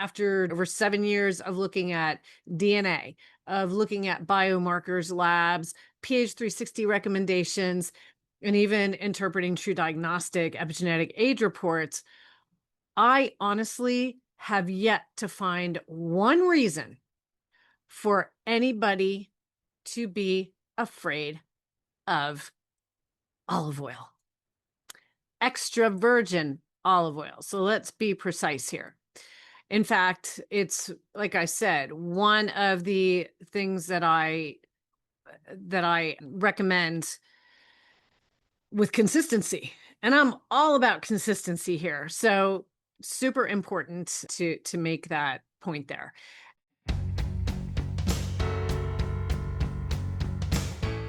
after over 7 years of looking at DNA, of looking at biomarkers, labs, pH 360 recommendations, and even interpreting true diagnostic epigenetic age reports, I honestly have yet to find one reason for anybody to be afraid of olive oil, extra virgin olive oil. So let's be precise here. In fact, it's, like I said, one of the things that I recommend with consistency. And I'm all about consistency here. So super important to make that point there.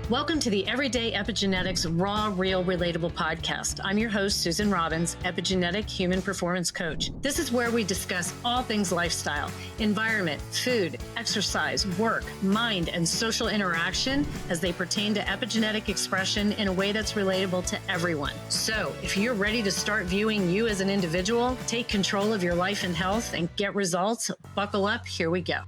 Welcome to the Everyday Epigenetics Raw, Real, Relatable podcast. I'm your host, Susan Robbins, epigenetic human performance coach. This is where we discuss all things lifestyle, environment, food, exercise, work, mind, and social interaction as they pertain to epigenetic expression in a way that's relatable to everyone. So if you're ready to start viewing you as an individual, take control of your life and health, and get results, buckle up, here we go.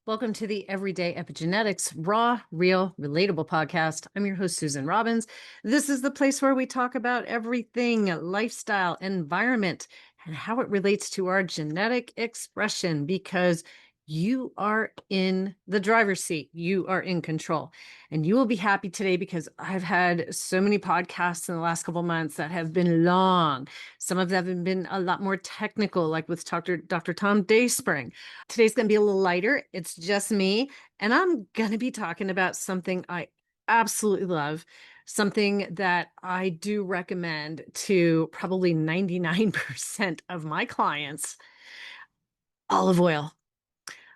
Welcome to the Everyday Epigenetics Raw, Real, Relatable podcast. I'm your host, Susan Robbins. This is the place where we talk about everything lifestyle, environment, and how it relates to our genetic expression, because you are in the driver's seat. You are in control. And you will be happy today because I've had so many podcasts in the last couple of months that have been long. Some of them have been a lot more technical, like with Dr. Tom Dayspring. Today's going to be a little lighter. It's just me. And I'm going to be talking about something I absolutely love, something that I do recommend to probably 99% of my clients: olive oil.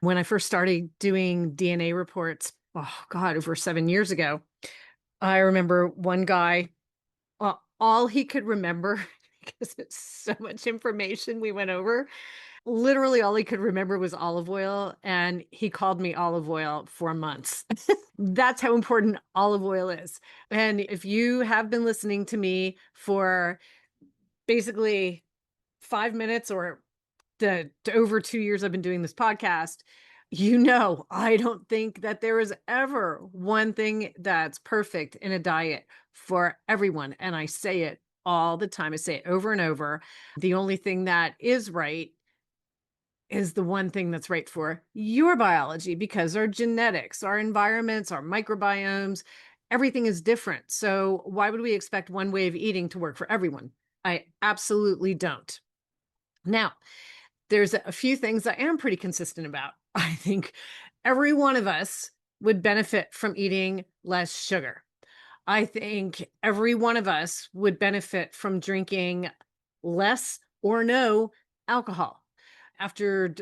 When I first started doing DNA reports, oh God, over 7 years ago, I remember one guy, all he could remember, because it's so much information we went over, literally all he could remember was olive oil. And he called me olive oil for months. That's how important olive oil is. And if you have been listening to me for basically 5 minutes or the over 2 years I've been doing this podcast, I don't think that there is ever one thing that's perfect in a diet for everyone. And I say it all the time. I say it over and over. The only thing that is right is the one thing that's right for your biology, because our genetics, our environments, our microbiomes, everything is different. So why would we expect one way of eating to work for everyone? I absolutely don't. Now, there's a few things I am pretty consistent about. I think every one of us would benefit from eating less sugar. I think every one of us would benefit from drinking less or no alcohol. After,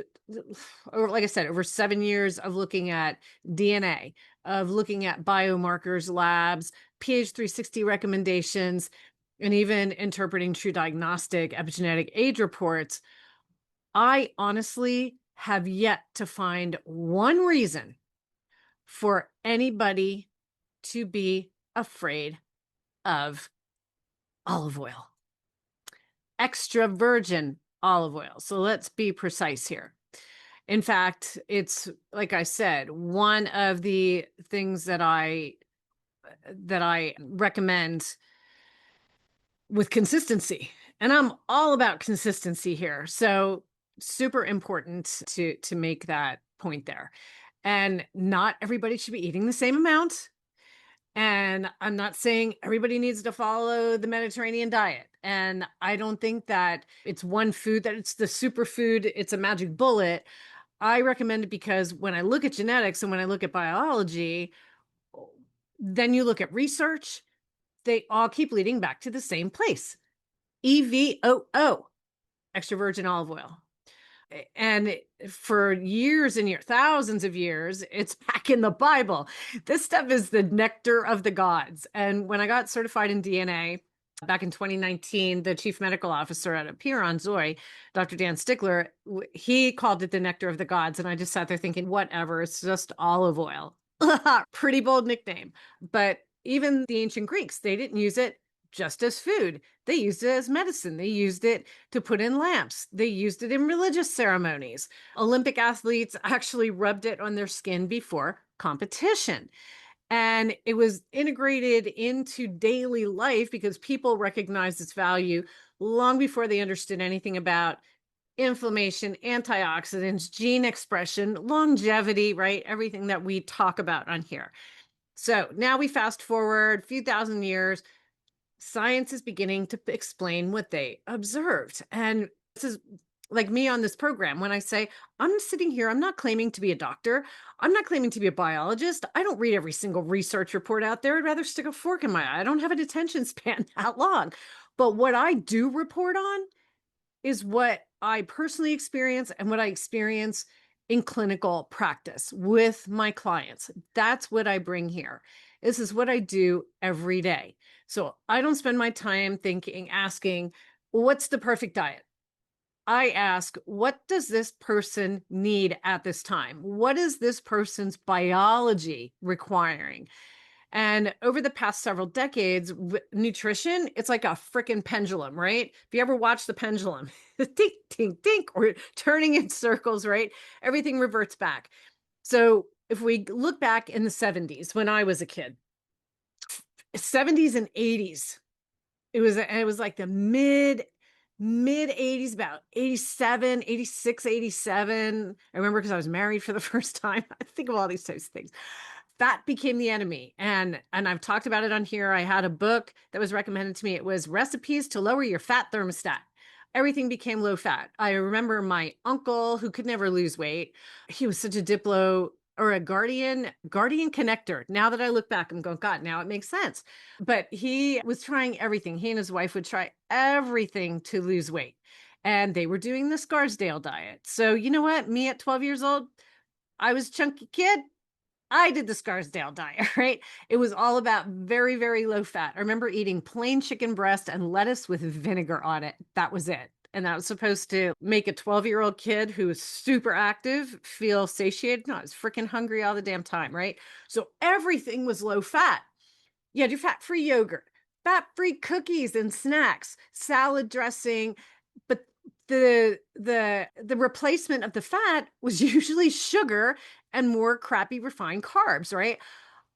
like I said, over 7 years of looking at DNA, of looking at biomarkers, labs, pH 360 recommendations, and even interpreting true diagnostic epigenetic age reports, I honestly have yet to find one reason for anybody to be afraid of olive oil, extra virgin olive oil. So let's be precise here. In fact, it's, like I said, one of the things that I recommend with consistency. And I'm all about consistency here. So super important to make that point there. And not everybody should be eating the same amount. And I'm not saying everybody needs to follow the Mediterranean diet. And I don't think that it's one food, that it's the superfood, it's a magic bullet. I recommend it because when I look at genetics and when I look at biology, then you look at research, they all keep leading back to the same place: EVOO, extra virgin olive oil. And for years and years, thousands of years, it's back in the Bible. This stuff is the nectar of the gods. And when I got certified in DNA back in 2019, the chief medical officer at Apeiron Zoe, Dr. Dan Stickler, he called it the nectar of the gods. And I just sat there thinking, whatever, it's just olive oil. Pretty bold nickname. But even the ancient Greeks, they didn't use it. just as food. They used it as medicine. They used it to put in lamps. They used it in religious ceremonies. Olympic athletes actually rubbed it on their skin before competition. And it was integrated into daily life because people recognized its value long before they understood anything about inflammation, antioxidants, gene expression, longevity, right? Everything that we talk about on here. So now we fast forward a few thousand years, science is beginning to explain what they observed. And this is like me on this program. When I say, I'm sitting here, I'm not claiming to be a doctor. I'm not claiming to be a biologist. I don't read every single research report out there. I'd rather stick a fork in my eye. I don't have an attention span that long. But what I do report on is what I personally experience and what I experience in clinical practice with my clients. That's what I bring here. This is what I do every day. So I don't spend my time thinking, asking, what's the perfect diet? I ask, what does this person need at this time? What is this person's biology requiring? And over the past several decades, nutrition, it's like a freaking pendulum, right? If you ever watch the pendulum, tink, tink, tink, or turning in circles, right? Everything reverts back. So if we look back in the 70s, when I was a kid, 70s and 80s, it was like the mid 80s, about 87, 86, 87. I remember because I was married for the first time. I think of all these types of things. Fat became the enemy. And I've talked about it on here. I had a book that was recommended to me. It was Recipes to Lower Your Fat Thermostat. Everything became low fat. I remember my uncle who could never lose weight. He was such a diplo or a guardian connector. Now that I look back, I'm going, God, now it makes sense. But he was trying everything. He and his wife would try everything to lose weight. And they were doing the Scarsdale diet. So you know what? Me at 12 years old, I was a chunky kid. I did the Scarsdale diet, right? It was all about very, very low fat. I remember eating plain chicken breast and lettuce with vinegar on it. That was it. And that was supposed to make a 12-year-old kid who was super active feel satiated. No, I was freaking hungry all the damn time, right? So everything was low fat. You had your fat-free yogurt, fat-free cookies and snacks, salad dressing, but the replacement of the fat was usually sugar and more crappy refined carbs, right?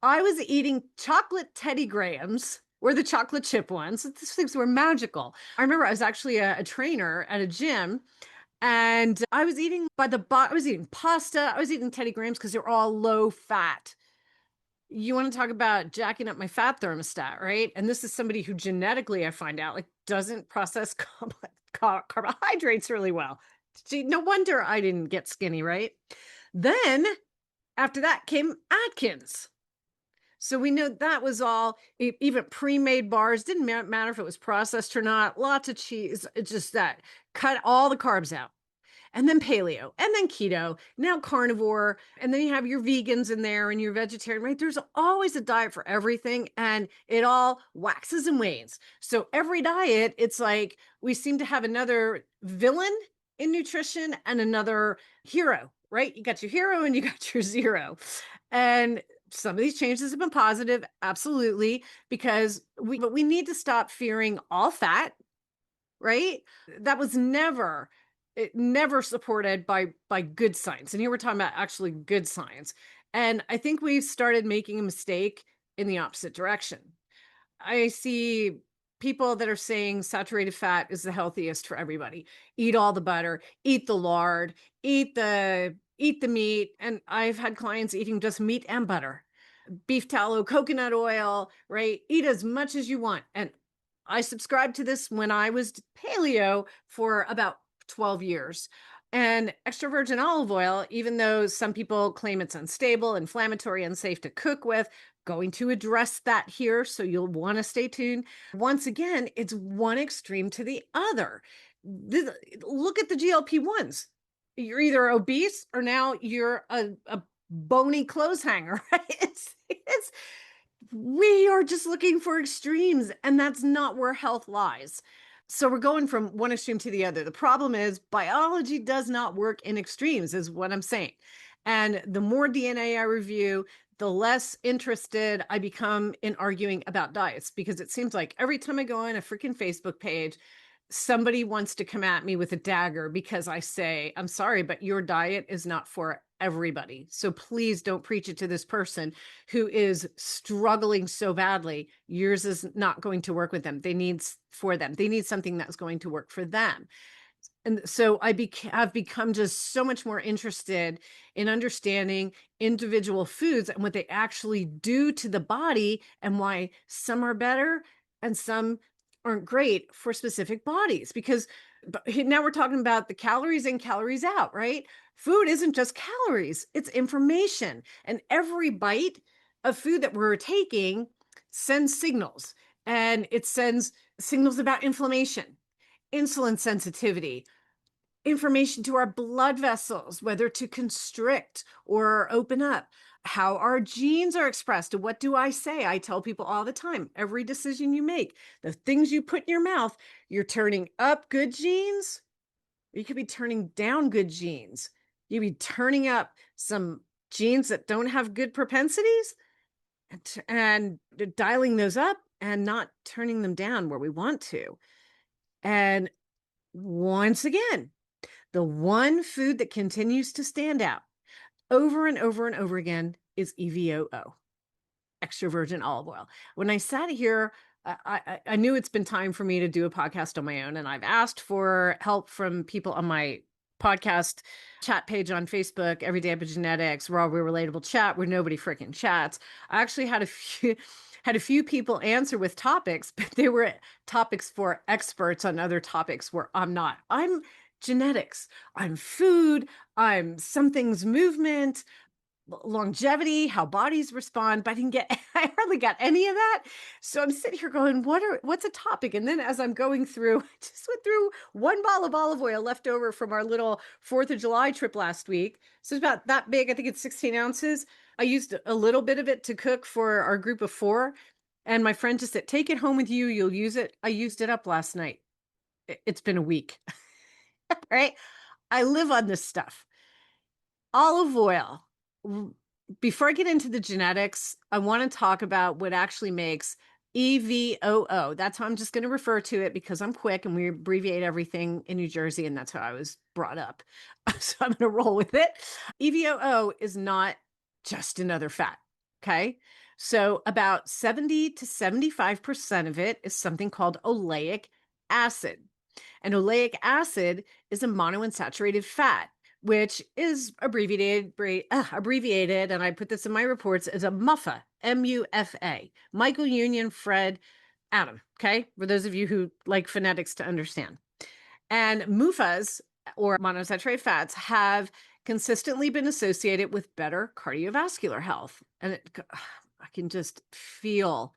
I was eating chocolate Teddy Grahams or the chocolate chip ones. These things were magical. I remember I was actually a trainer at a gym, and I was eating I was eating pasta, I was eating Teddy Grahams because they're all low fat. You want to talk about jacking up my fat thermostat, right? And this is somebody who genetically, I find out, like doesn't process carbohydrates really well. Gee, no wonder I didn't get skinny, right? Then after that came Atkins. So we know that was all, even pre-made bars, didn't matter if it was processed or not, lots of cheese, it's just that cut all the carbs out. And then paleo, and then keto, now carnivore, and then you have your vegans in there and your vegetarian, right? There's always a diet for everything, and it all waxes and wanes. So every diet, it's like we seem to have another villain in nutrition and another hero, right? You got your hero and you got your zero. And some of these changes have been positive, absolutely, because we need to stop fearing all fat, right? That was never supported by good science. And here we're talking about actually good science. And I think we've started making a mistake in the opposite direction. I see people that are saying saturated fat is the healthiest for everybody. Eat all the butter, eat the lard, eat the meat. And I've had clients eating just meat and butter, beef tallow, coconut oil, right? Eat as much as you want. And I subscribed to this when I was paleo for about 12 years. And extra virgin olive oil, even though some people claim it's unstable, inflammatory, unsafe to cook with, going to address that here. So you'll want to stay tuned. Once again, it's one extreme to the other. Look at the GLP-1s. You're either obese or now you're a bony clothes hanger, right? We are just looking for extremes, and that's not where health lies. So we're going from one extreme to the other. The problem is biology does not work in extremes, is what I'm saying. And the more DNA I review, the less interested I become in arguing about diets, because it seems like every time I go on a freaking Facebook page, somebody wants to come at me with a dagger because I say, I'm sorry, but your diet is not for everybody. So please don't preach it to this person who is struggling so badly. Yours is not going to work with them. They need something that's going to work for them. And so have become just so much more interested in understanding individual foods and what they actually do to the body, and why some are better and some aren't great for specific bodies. Because now we're talking about the calories in, calories out, right? Food isn't just calories, it's information. And every bite of food that we're taking sends signals, and it sends signals about inflammation, insulin sensitivity, information to our blood vessels, whether to constrict or open up, how our genes are expressed. And what do I say? I tell people all the time, every decision you make, the things you put in your mouth, you're turning up good genes, or you could be turning down good genes. You could be turning up some genes that don't have good propensities, and dialing those up and not turning them down where we want to. And once again, the one food that continues to stand out over and over and over again is EVOO, extra virgin olive oil. When I sat here, I knew it's been time for me to do a podcast on my own, and I've asked for help from people on my podcast chat page on Facebook, Everyday Epigenetics, Raw Real Relatable chat, where nobody freaking chats. I actually had a few people answer with topics, but they were topics for experts on other topics where I'm not. I'm genetics, I'm food, I'm something's movement, longevity, how bodies respond, but I hardly got any of that. So I'm sitting here going, what's a topic? And then as I'm going through, I just went through one bottle of olive oil left over from our little 4th of July trip last week. So it's about that big. I think it's 16 ounces. I used a little bit of it to cook for our group of 4. And my friend just said, take it home with you. You'll use it. I used it up last night. It's been a week, right? I live on this stuff. Olive oil. Before I get into the genetics, I want to talk about what actually makes EVOO. That's how I'm just going to refer to it, because I'm quick and we abbreviate everything in New Jersey, and that's how I was brought up. So I'm going to roll with it. EVOO is not just another fat. Okay. So about 70 to 75% of it is something called oleic acid. And oleic acid is a monounsaturated fat, which is abbreviated, and I put this in my reports, as a MUFA, MUFA, Michael Union Fred Atom, okay? For those of you who like phonetics to understand. And MUFAs, or monounsaturated fats, have consistently been associated with better cardiovascular health. And I can just feel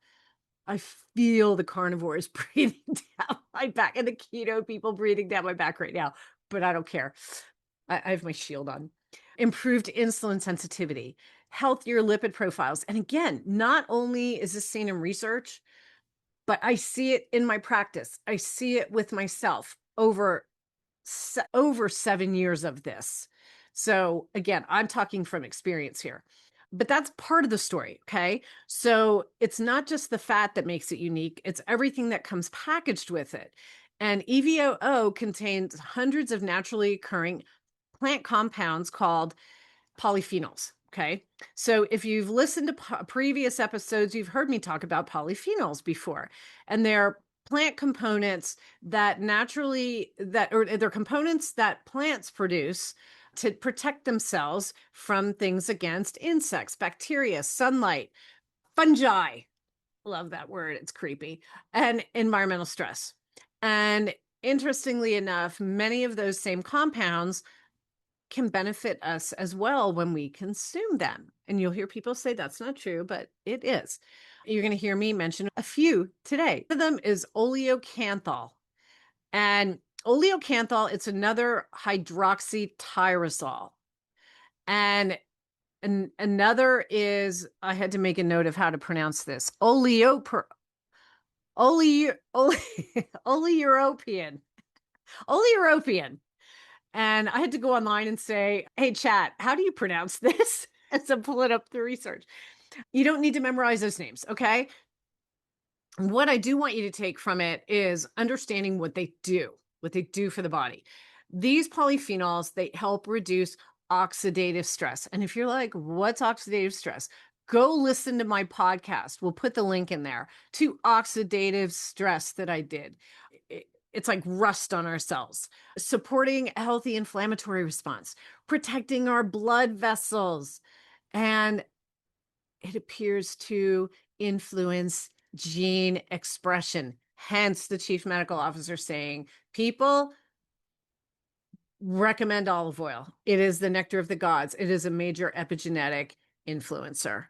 the carnivores breathing down my back, and the keto people breathing down my back right now, but I don't care. I have my shield on. Improved insulin sensitivity, healthier lipid profiles. And again, not only is this seen in research, but I see it in my practice. I see it with myself over 7 years of this. So again, I'm talking from experience here. But that's part of the story, okay? So it's not just the fat that makes it unique, it's everything that comes packaged with it. And EVOO contains hundreds of naturally occurring plant compounds called polyphenols, okay? So if you've listened to previous episodes, you've heard me talk about polyphenols before. And they're plant components that they're components that plants produce to protect themselves from things against insects, bacteria, sunlight, fungi. Love that word. It's creepy. And environmental stress. And interestingly enough, many of those same compounds can benefit us as well when we consume them. And you'll hear people say that's not true, but it is. You're going to hear me mention a few today. One of them is oleocanthal. And oleocanthal, it's another hydroxytyrosol. And another is, I had to make a note of how to pronounce this, oleeuropean. Oleeuropean. And I had to go online and say, hey, chat, how do you pronounce this? As I'm pulling up the research. You don't need to memorize those names, okay? What I do want you to take from it is understanding what they do for the body. These polyphenols, they help reduce oxidative stress. And if you're like, what's oxidative stress? Go listen to my podcast. We'll put the link in there to oxidative stress that I did. It's like rust on our cells, supporting a healthy inflammatory response, protecting our blood vessels, and it appears to influence gene expression. Hence, the chief medical officer saying, people, recommend olive oil. It is the nectar of the gods. It is a major epigenetic influencer.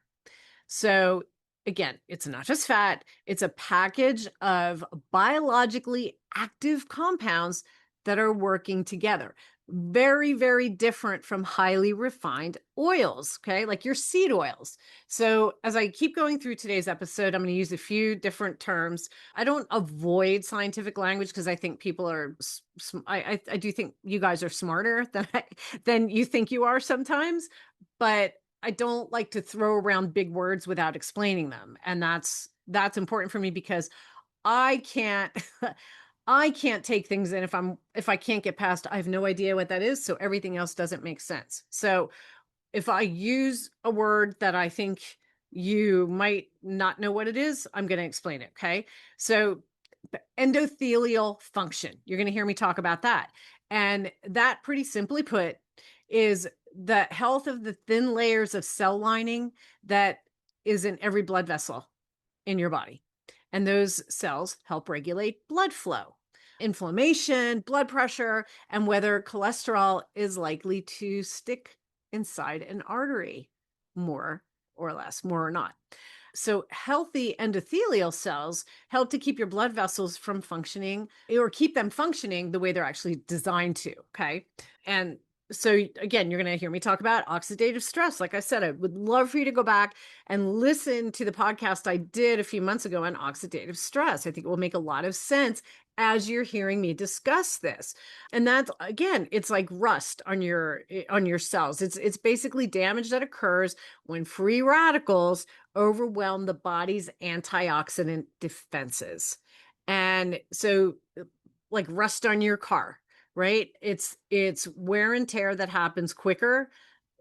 So, again, it's not just fat, it's a package of biologically active compounds that are working together. Very, very different from highly refined oils, okay? Like your seed oils. So, as I keep going through today's episode, I'm going to use a few different terms. I don't avoid scientific language because I think people are, I do think you guys are smarter than you think you are sometimes, but I don't like to throw around big words without explaining them. And that's important for me because I can't I can't take things in if I can't get past I have no idea what that is, so everything else doesn't make sense. So if I use a word that I think you might not know what it is, I'm going to explain it, okay? So endothelial function. You're going to hear me talk about that. And that, pretty simply put, is the health of the thin layers of cell lining that is in every blood vessel in your body. And those cells help regulate blood flow, inflammation, blood pressure, and whether cholesterol is likely to stick inside an artery more or less, more or not. So healthy endothelial cells help to keep your blood vessels from functioning or keep them functioning the way they're actually designed to. Okay. And so again, you're going to hear me talk about oxidative stress. Like I said, I would love for you to go back and listen to the podcast I did a few months ago on oxidative stress. I think it will make a lot of sense as you're hearing me discuss this. And that's, again, it's like rust on your cells. It's basically damage that occurs when free radicals overwhelm the body's antioxidant defenses. And so, like rust on your car, right? It's wear and tear that happens quicker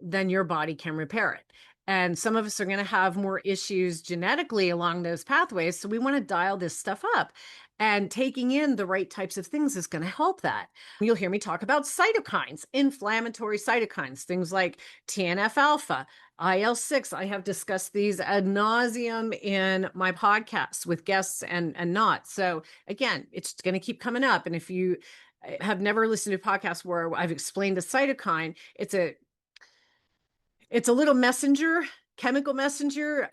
than your body can repair it. And some of us are going to have more issues genetically along those pathways. So we want to dial this stuff up. And taking in the right types of things is going to help that. You'll hear me talk about cytokines, inflammatory cytokines, things like TNF alpha, IL-6. I have discussed these ad nauseum in my podcasts with guests and not. So again, it's going to keep coming up. And if you have never listened to podcasts where I've explained a cytokine, it's a little messenger, chemical messenger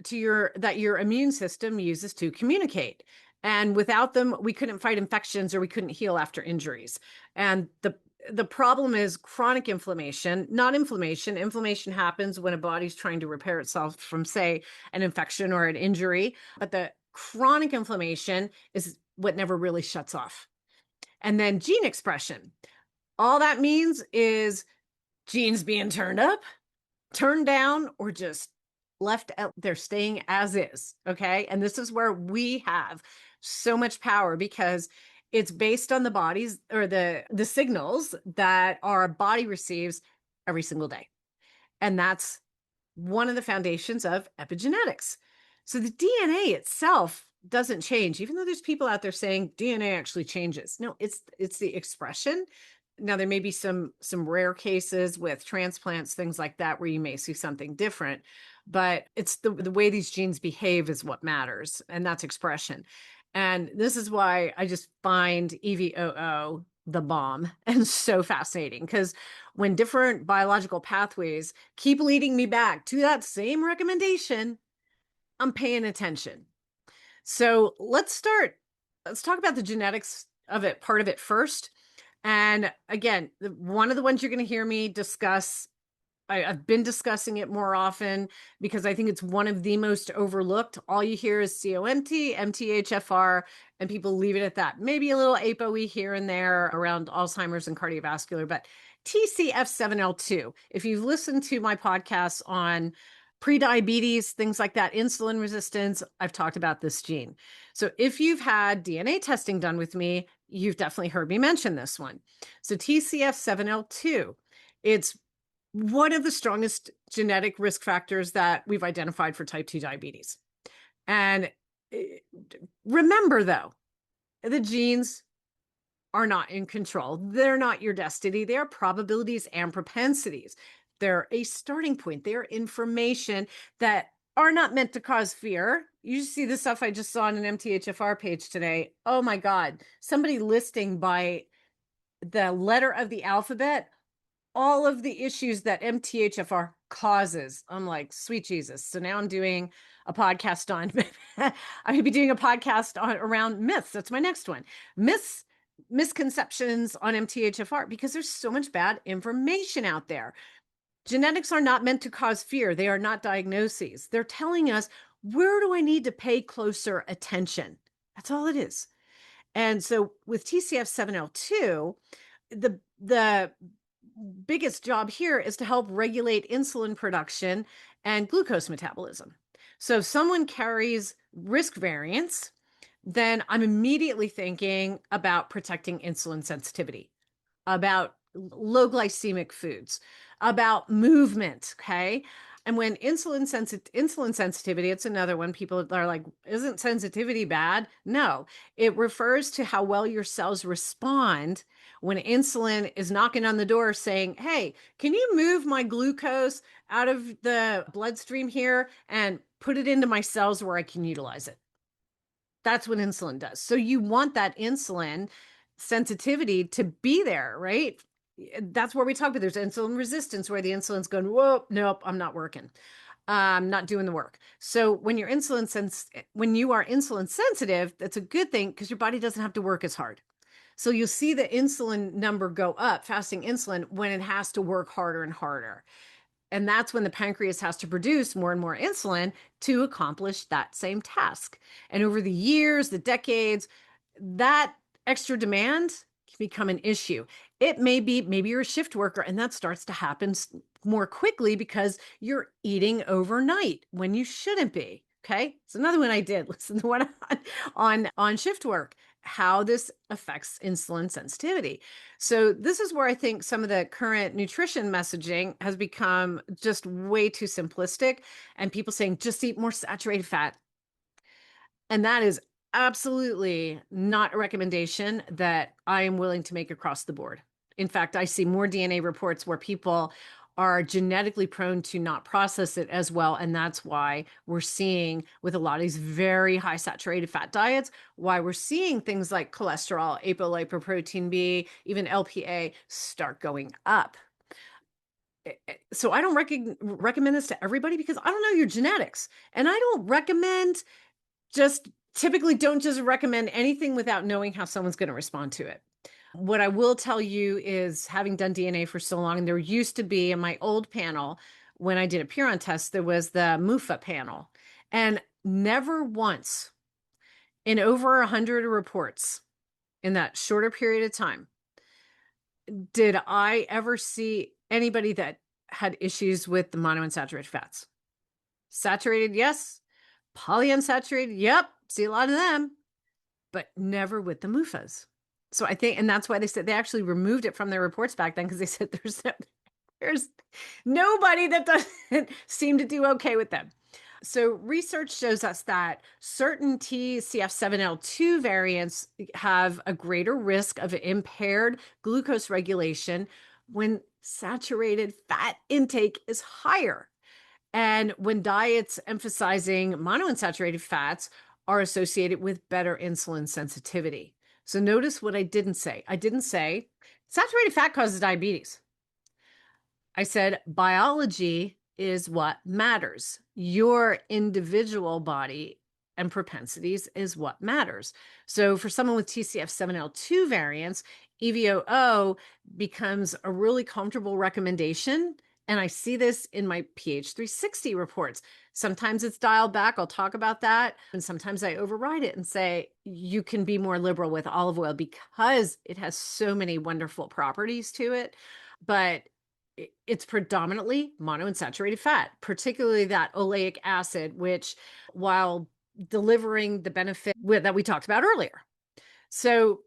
that your immune system uses to communicate. And without them, we couldn't fight infections or we couldn't heal after injuries. And the problem is chronic inflammation, not inflammation. Inflammation happens when a body's trying to repair itself from, say, an infection or an injury. But the chronic inflammation is what never really shuts off. And then gene expression. All that means is genes being turned up, turned down, or just left out there staying as is. Okay. And this is where we have so much power because it's based on the bodies or the signals that our body receives every single day. And that's one of the foundations of epigenetics. So the DNA itself doesn't change, even though there's people out there saying DNA actually changes. No, it's the expression. Now, there may be some rare cases with transplants, things like that, where you may see something different, but it's the way these genes behave is what matters, and that's expression. And this is why I just find EVOO the bomb and so fascinating, because when different biological pathways keep leading me back to that same recommendation, I'm paying attention. So let's talk about the genetics of it, part of it first. And again, one of the ones you're going to hear me discuss, I've been discussing it more often because I think it's one of the most overlooked. All you hear is COMT, MTHFR, and people leave it at that. Maybe a little ApoE here and there around Alzheimer's and cardiovascular, but TCF7L2. If you've listened to my podcasts on prediabetes, things like that, insulin resistance. I've talked about this gene. So if you've had DNA testing done with me, you've definitely heard me mention this one. So TCF7L2, it's one of the strongest genetic risk factors that we've identified for type 2 diabetes. And eh, remember, though, the genes are not in control. They're not your destiny. They're probabilities and propensities. They're a starting point. They're information that are not meant to cause fear. You see the stuff I just saw on an MTHFR page today. Oh my God. Somebody listing by the letter of the alphabet all of the issues that MTHFR causes. I'm like, sweet Jesus. So now I'm doing a podcast on, I'm going to be doing a podcast on around myths. That's my next one. Myths, misconceptions on MTHFR, because there's so much bad information out there. Genetics are not meant to cause fear. They are not diagnoses. They're telling us, where do I need to pay closer attention? That's all it is. And so with TCF7L2, the biggest job here is to help regulate insulin production and glucose metabolism. So if someone carries risk variants, then I'm immediately thinking about protecting insulin sensitivity, about low glycemic foods, about movement. Okay. And when insulin sensitivity, it's another one. People are like, isn't sensitivity bad? No, it refers to how well your cells respond when insulin is knocking on the door saying, hey, can you move my glucose out of the bloodstream here and put it into my cells where I can utilize it? That's what insulin does. So you want that insulin sensitivity to be there, right? That's where we talk about there's insulin resistance, where the insulin's going, whoa, nope, I'm not working. I'm not doing the work. So when you are insulin sensitive, that's a good thing because your body doesn't have to work as hard. So you'll see the insulin number go up, fasting insulin, when it has to work harder and harder. And that's when the pancreas has to produce more and more insulin to accomplish that same task. And over the years, the decades, that extra demand can become an issue. It may be, maybe you're a shift worker and that starts to happen more quickly because you're eating overnight when you shouldn't be. Okay. It's another one I did. Listen to one on shift work, how this affects insulin sensitivity. So this is where I think some of the current nutrition messaging has become just way too simplistic, and people saying just eat more saturated fat. And that is absolutely not a recommendation that I am willing to make across the board. In fact, I see more DNA reports where people are genetically prone to not process it as well. And that's why we're seeing with a lot of these very high saturated fat diets, why we're seeing things like cholesterol, apolipoprotein B, even LPA start going up. So I don't recommend this to everybody because I don't know your genetics. And I don't recommend typically don't just recommend anything without knowing how someone's going to respond to it. What I will tell you is, having done DNA for so long, and there used to be in my old panel, when I did a Puron test, there was the MUFA panel. And never once in over 100 reports in that shorter period of time did I ever see anybody that had issues with the monounsaturated fats. Saturated, yes. Polyunsaturated, yep. See a lot of them, but never with the MUFAs. So I think, and that's why they said they actually removed it from their reports back then, because they said there's nobody that doesn't seem to do okay with them. So research shows us that certain TCF7L2 variants have a greater risk of impaired glucose regulation when saturated fat intake is higher. And when diets emphasizing monounsaturated fats are associated with better insulin sensitivity. So notice what I didn't say. I didn't say saturated fat causes diabetes. I said biology is what matters. Your individual body and propensities is what matters. So for someone with TCF7L2 variants, EVOO becomes a really comfortable recommendation. And I see this in my pH 360 reports. Sometimes it's dialed back. I'll talk about that. And sometimes I override it and say, you can be more liberal with olive oil because it has so many wonderful properties to it. But it's predominantly monounsaturated fat, particularly that oleic acid, which while delivering the benefit that we talked about earlier. So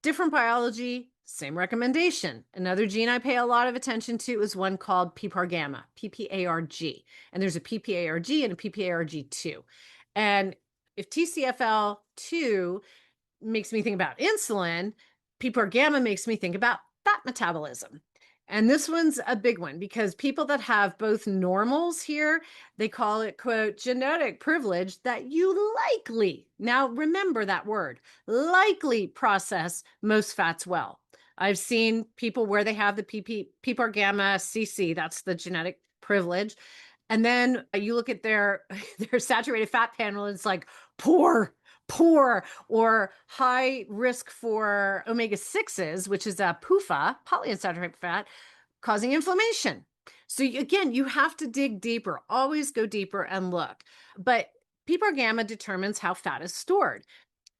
different biology, same recommendation. Another gene I pay a lot of attention to is one called PPAR gamma, PPARG. And there's a PPARG and a PPARG2. And if TCFL2 makes me think about insulin, PPAR gamma makes me think about fat metabolism. And this one's a big one because people that have both normals here, they call it, quote, genetic privilege that you likely, now remember that word, likely process most fats well. I've seen people where they have the PPAR gamma CC, that's the genetic privilege. And then you look at their saturated fat panel, and it's like poor, or high risk for omega-6s, which is a PUFA, polyunsaturated fat, causing inflammation. So again, you have to dig deeper, always go deeper and look. But PPAR gamma determines how fat is stored,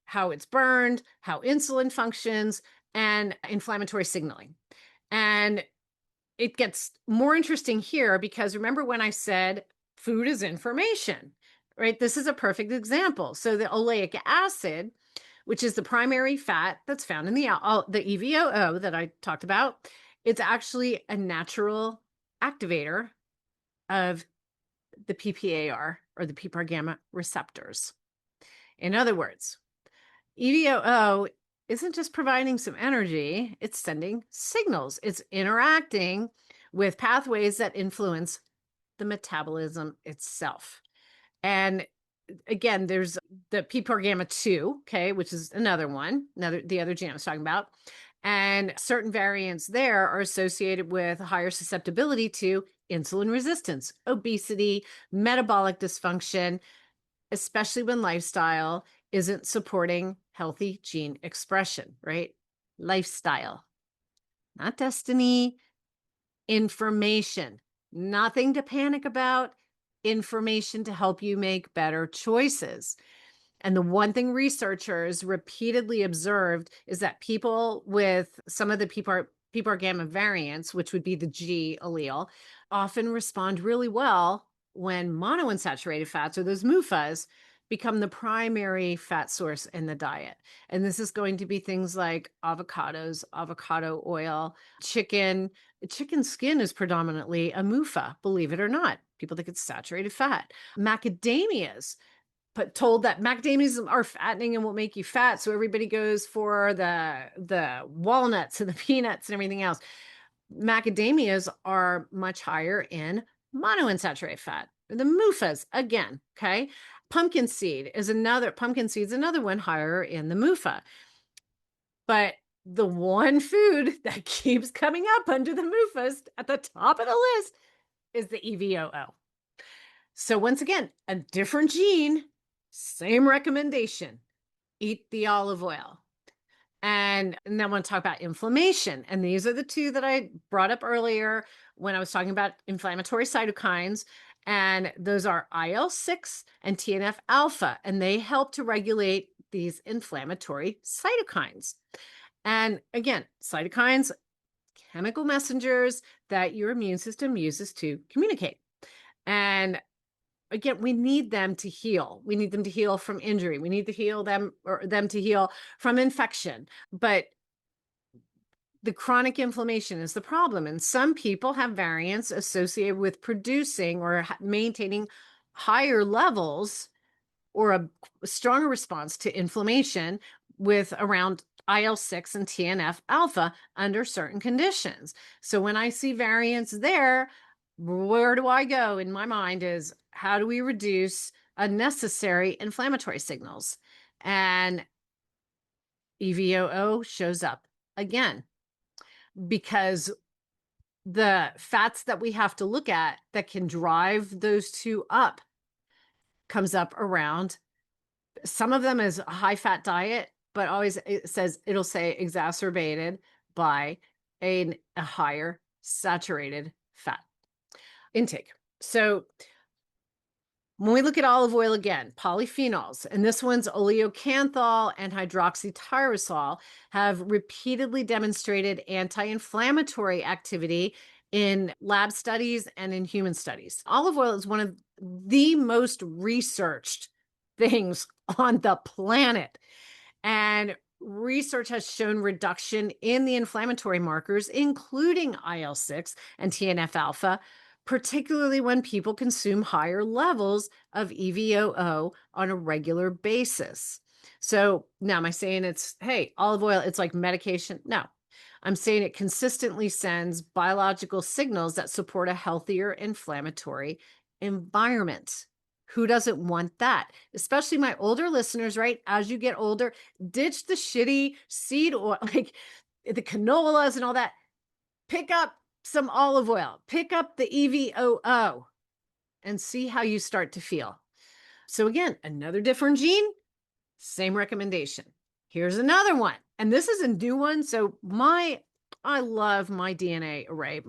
how it's burned, how insulin functions, and inflammatory signaling. And it gets more interesting here because remember when I said food is information, right? This is a perfect example. So the oleic acid, which is the primary fat that's found in the EVOO that I talked about, it's actually a natural activator of the PPAR or the PPAR gamma receptors. In other words, EVOO isn't just providing some energy, it's sending signals. It's interacting with pathways that influence the metabolism itself. And again, there's the PPAR gamma 2, okay, which is another one, the other gene I was talking about. And certain variants there are associated with higher susceptibility to insulin resistance, obesity, metabolic dysfunction, especially when lifestyle isn't supporting healthy gene expression, right? Lifestyle, not destiny, information, nothing to panic about, information to help you make better choices. And the one thing researchers repeatedly observed is that people with some of the PPAR gamma variants, which would be the G allele, often respond really well when monounsaturated fats or those MUFAs become the primary fat source in the diet. And this is going to be things like avocados, avocado oil, chicken. Chicken skin is predominantly a MUFA, believe it or not. People think it's saturated fat. Macadamias, but told that macadamias are fattening and will make you fat. So everybody goes for the walnuts and the peanuts and everything else. Macadamias are much higher in monounsaturated fat. The MUFAs, again, okay? Pumpkin seed's another one higher in the MUFA. But the one food that keeps coming up under the MUFAs at the top of the list is the EVOO. So once again, a different gene, same recommendation, eat the olive oil. And then I want to talk about inflammation. And these are the two that I brought up earlier when I was talking about inflammatory cytokines. And those are IL-6 and TNF alpha, and they help to regulate these inflammatory cytokines. And again, cytokines, chemical messengers that your immune system uses to communicate. And again, we need them to heal. We need them to heal from injury. We need to heal them to heal from infection. But the chronic inflammation is the problem. And some people have variants associated with producing or maintaining higher levels or a stronger response to inflammation with around IL-6 and TNF alpha under certain conditions. So when I see variants there, where do I go in my mind is how do we reduce unnecessary inflammatory signals? And EVOO shows up again because the fats that we have to look at that can drive those two up comes up around, some of them is a high fat diet, but always it'll say exacerbated by a higher saturated fat intake. So when we look at olive oil again, polyphenols, and this one's oleocanthal and hydroxytyrosol, have repeatedly demonstrated anti-inflammatory activity in lab studies and in human studies. Olive oil is one of the most researched things on the planet. And research has shown reduction in the inflammatory markers, including IL-6 and TNF alpha, particularly when people consume higher levels of EVOO on a regular basis. So now, am I saying hey, olive oil, it's like medication? No. I'm saying it consistently sends biological signals that support a healthier inflammatory environment. Who doesn't want that? Especially my older listeners, right? As you get older, ditch the shitty seed oil, like the canolas and all that. Pick up some olive oil, pick up the EVOO, and see how you start to feel. So, again, another different gene, same recommendation. Here's another one. And this is a new one. So, I love my DNA array.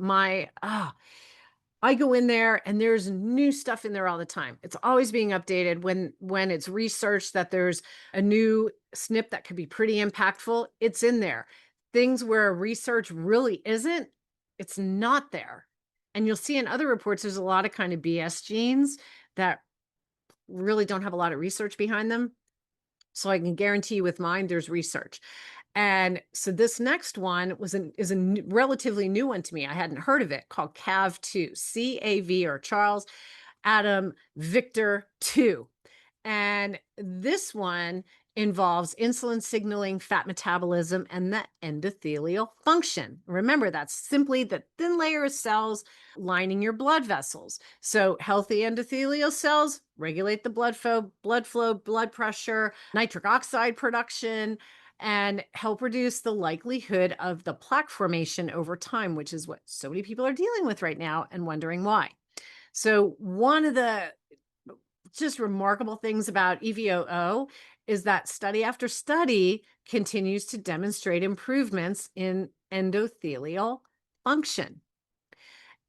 I go in there and there's new stuff in there all the time. It's always being updated when it's researched that there's a new SNP that could be pretty impactful. It's in there. Things where research really isn't, it's not there. And you'll see in other reports, there's a lot of kind of BS genes that really don't have a lot of research behind them. So I can guarantee you with mine, there's research. And so this next one is a relatively new one to me. I hadn't heard of it, called CAV2, CAV, or Charles Adam Victor 2. And this one involves insulin signaling, fat metabolism, and the endothelial function. Remember, that's simply the thin layer of cells lining your blood vessels. So healthy endothelial cells regulate the blood flow, blood pressure, nitric oxide production, and help reduce the likelihood of the plaque formation over time, which is what so many people are dealing with right now and wondering why. So one of the just remarkable things about EVOO is that study after study continues to demonstrate improvements in endothelial function.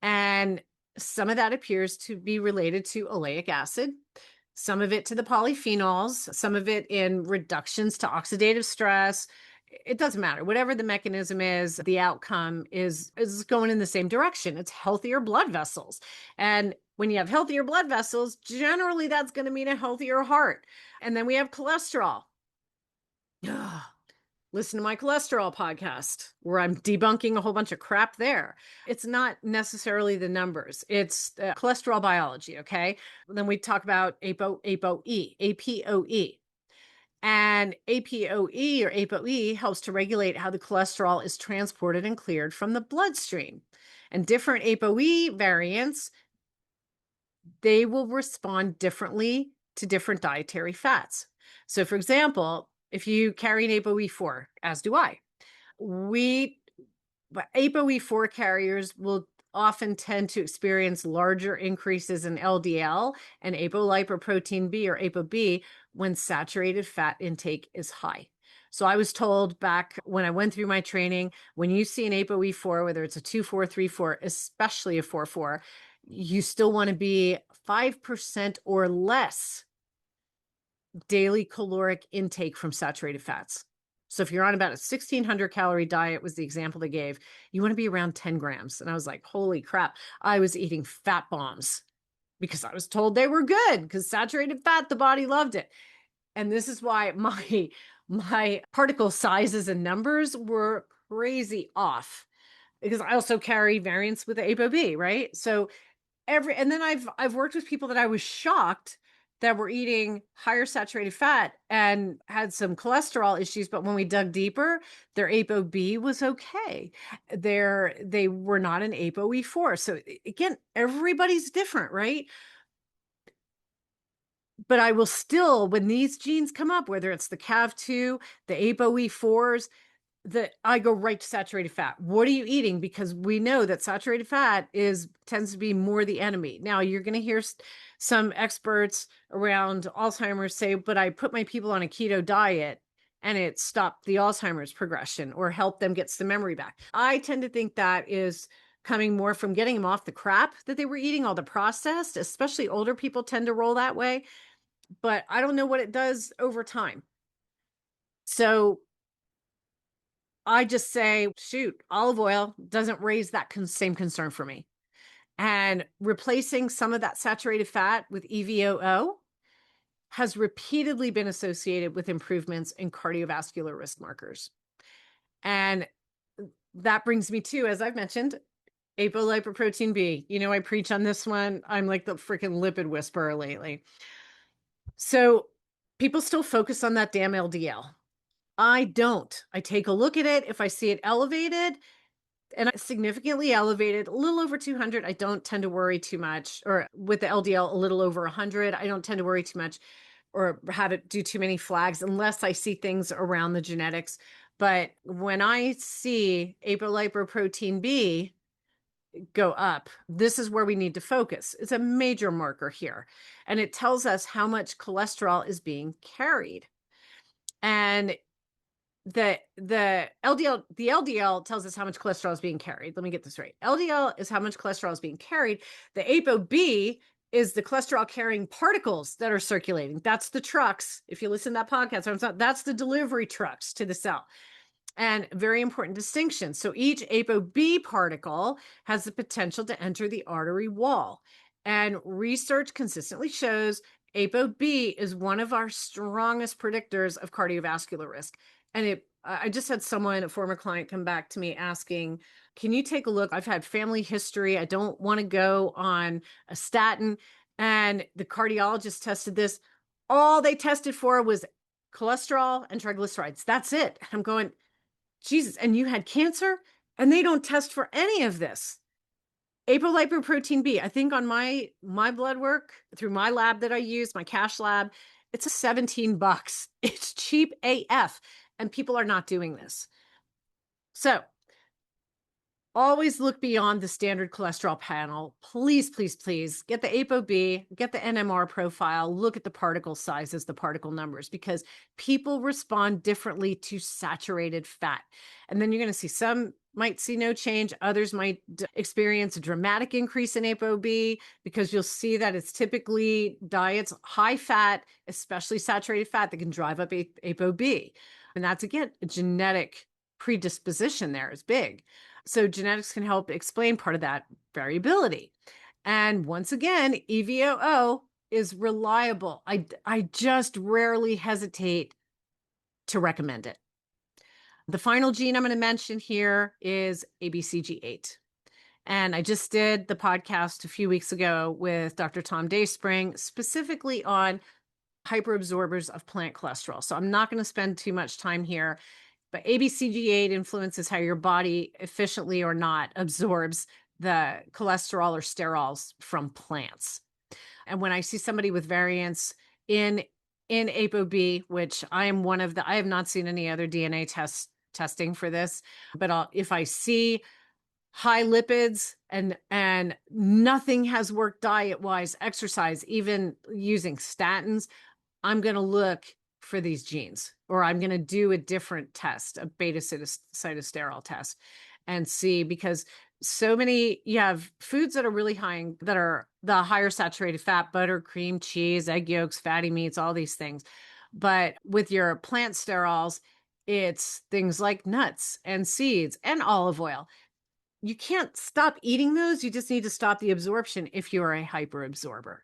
And some of that appears to be related to oleic acid, some of it to the polyphenols, some of it in reductions to oxidative stress. It doesn't matter. Whatever the mechanism is, the outcome is going in the same direction. It's healthier blood vessels. And when you have healthier blood vessels, generally that's going to mean a healthier heart. And then we have cholesterol. Listen to my cholesterol podcast where I'm debunking a whole bunch of crap there. It's not necessarily the numbers. It's cholesterol biology, okay? Then we talk about ApoE. And ApoE or ApoE helps to regulate how the cholesterol is transported and cleared from the bloodstream. And different ApoE variants, they will respond differently to different dietary fats. So, for example, if you carry an ApoE4, as do I, ApoE4 carriers will often tend to experience larger increases in LDL and apolipoprotein B or ApoB when saturated fat intake is high. So I was told back when I went through my training, when you see an ApoE4, whether it's a 2,4, 3,4, especially a 4,4, you still want to be 5% or less daily caloric intake from saturated fats. So if you're on about a 1,600 calorie diet was the example they gave, you want to be around 10 grams. And I was like, holy crap, I was eating fat bombs because I was told they were good because saturated fat, the body loved it. And this is why my particle sizes and numbers were crazy off because I also carry variants with the ApoB, right? So and then I've worked with people that I was shocked that were eating higher saturated fat and had some cholesterol issues, but when we dug deeper, their ApoB was okay. They were not an ApoE4. So again, everybody's different, right? But I will still, when these genes come up, whether it's the CAV2, the ApoE4s, I go right to saturated fat. What are you eating? Because we know that saturated fat tends to be more the enemy. Now you're going to hear some experts around Alzheimer's say, but I put my people on a keto diet and it stopped the Alzheimer's progression or helped them get some memory back. I tend to think that is coming more from getting them off the crap that they were eating, all the processed, especially older people tend to roll that way. But I don't know what it does over time. So I just say, shoot, olive oil doesn't raise that same concern for me. And replacing some of that saturated fat with EVOO has repeatedly been associated with improvements in cardiovascular risk markers. And that brings me to, as I've mentioned, apolipoprotein B. You know, I preach on this one. I'm like the freaking lipid whisperer lately. So people still focus on that damn LDL. I don't. I take a look at it. If I see it elevated and significantly elevated, a little over 200, I don't tend to worry too much. Or with the LDL, a little over 100, I don't tend to worry too much or have it do too many flags unless I see things around the genetics. But when I see apolipoprotein B go up, this is where we need to focus. It's a major marker here. And it tells us how much cholesterol is being carried. And the LDL tells us how much cholesterol is being carried. Let me get this right. LDL is how much cholesterol is being carried. The ApoB is the cholesterol carrying particles that are circulating. That's the trucks. If you listen to that podcast, that's the delivery trucks to the cell. And very important distinction. So each ApoB particle has the potential to enter the artery wall. And research consistently shows ApoB is one of our strongest predictors of cardiovascular risk. And I just had someone, a former client, come back to me asking, can you take a look? I've had family history. I don't want to go on a statin. And the cardiologist tested this. All they tested for was cholesterol and triglycerides. That's it. I'm going, Jesus, and you had cancer? And they don't test for any of this. Apolipoprotein B, I think on my blood work through my lab that I use, my cash lab, it's $17. It's cheap AF, and people are not doing this. So always look beyond the standard cholesterol panel. Please, please, please get the ApoB, get the NMR profile, look at the particle sizes, the particle numbers, because people respond differently to saturated fat. And then you're going to see some might see no change. Others might experience a dramatic increase in ApoB because you'll see that it's typically diets, high fat, especially saturated fat, that can drive up ApoB. And that's, again, a genetic predisposition there is big. So genetics can help explain part of that variability. And once again, EVOO is reliable. I just rarely hesitate to recommend it. The final gene I'm going to mention here is ABCG8. And I just did the podcast a few weeks ago with Dr. Tom Dayspring, specifically on hyperabsorbers of plant cholesterol. So I'm not going to spend too much time here. But ABCG8 influences how your body efficiently or not absorbs the cholesterol or sterols from plants. And when I see somebody with variants in ApoB, which I am one of I have not seen any other DNA testing for this, but if I see high lipids and nothing has worked diet-wise, exercise, even using statins, I'm going to look for these genes, or I'm going to do a different test, a beta cytosterol test, and see, because so many, you have foods that are really high, that are the higher saturated fat, butter, cream, cheese, egg yolks, fatty meats, all these things. But with your plant sterols, it's things like nuts and seeds and olive oil. You can't stop eating those. You just need to stop the absorption if you are a hyperabsorber.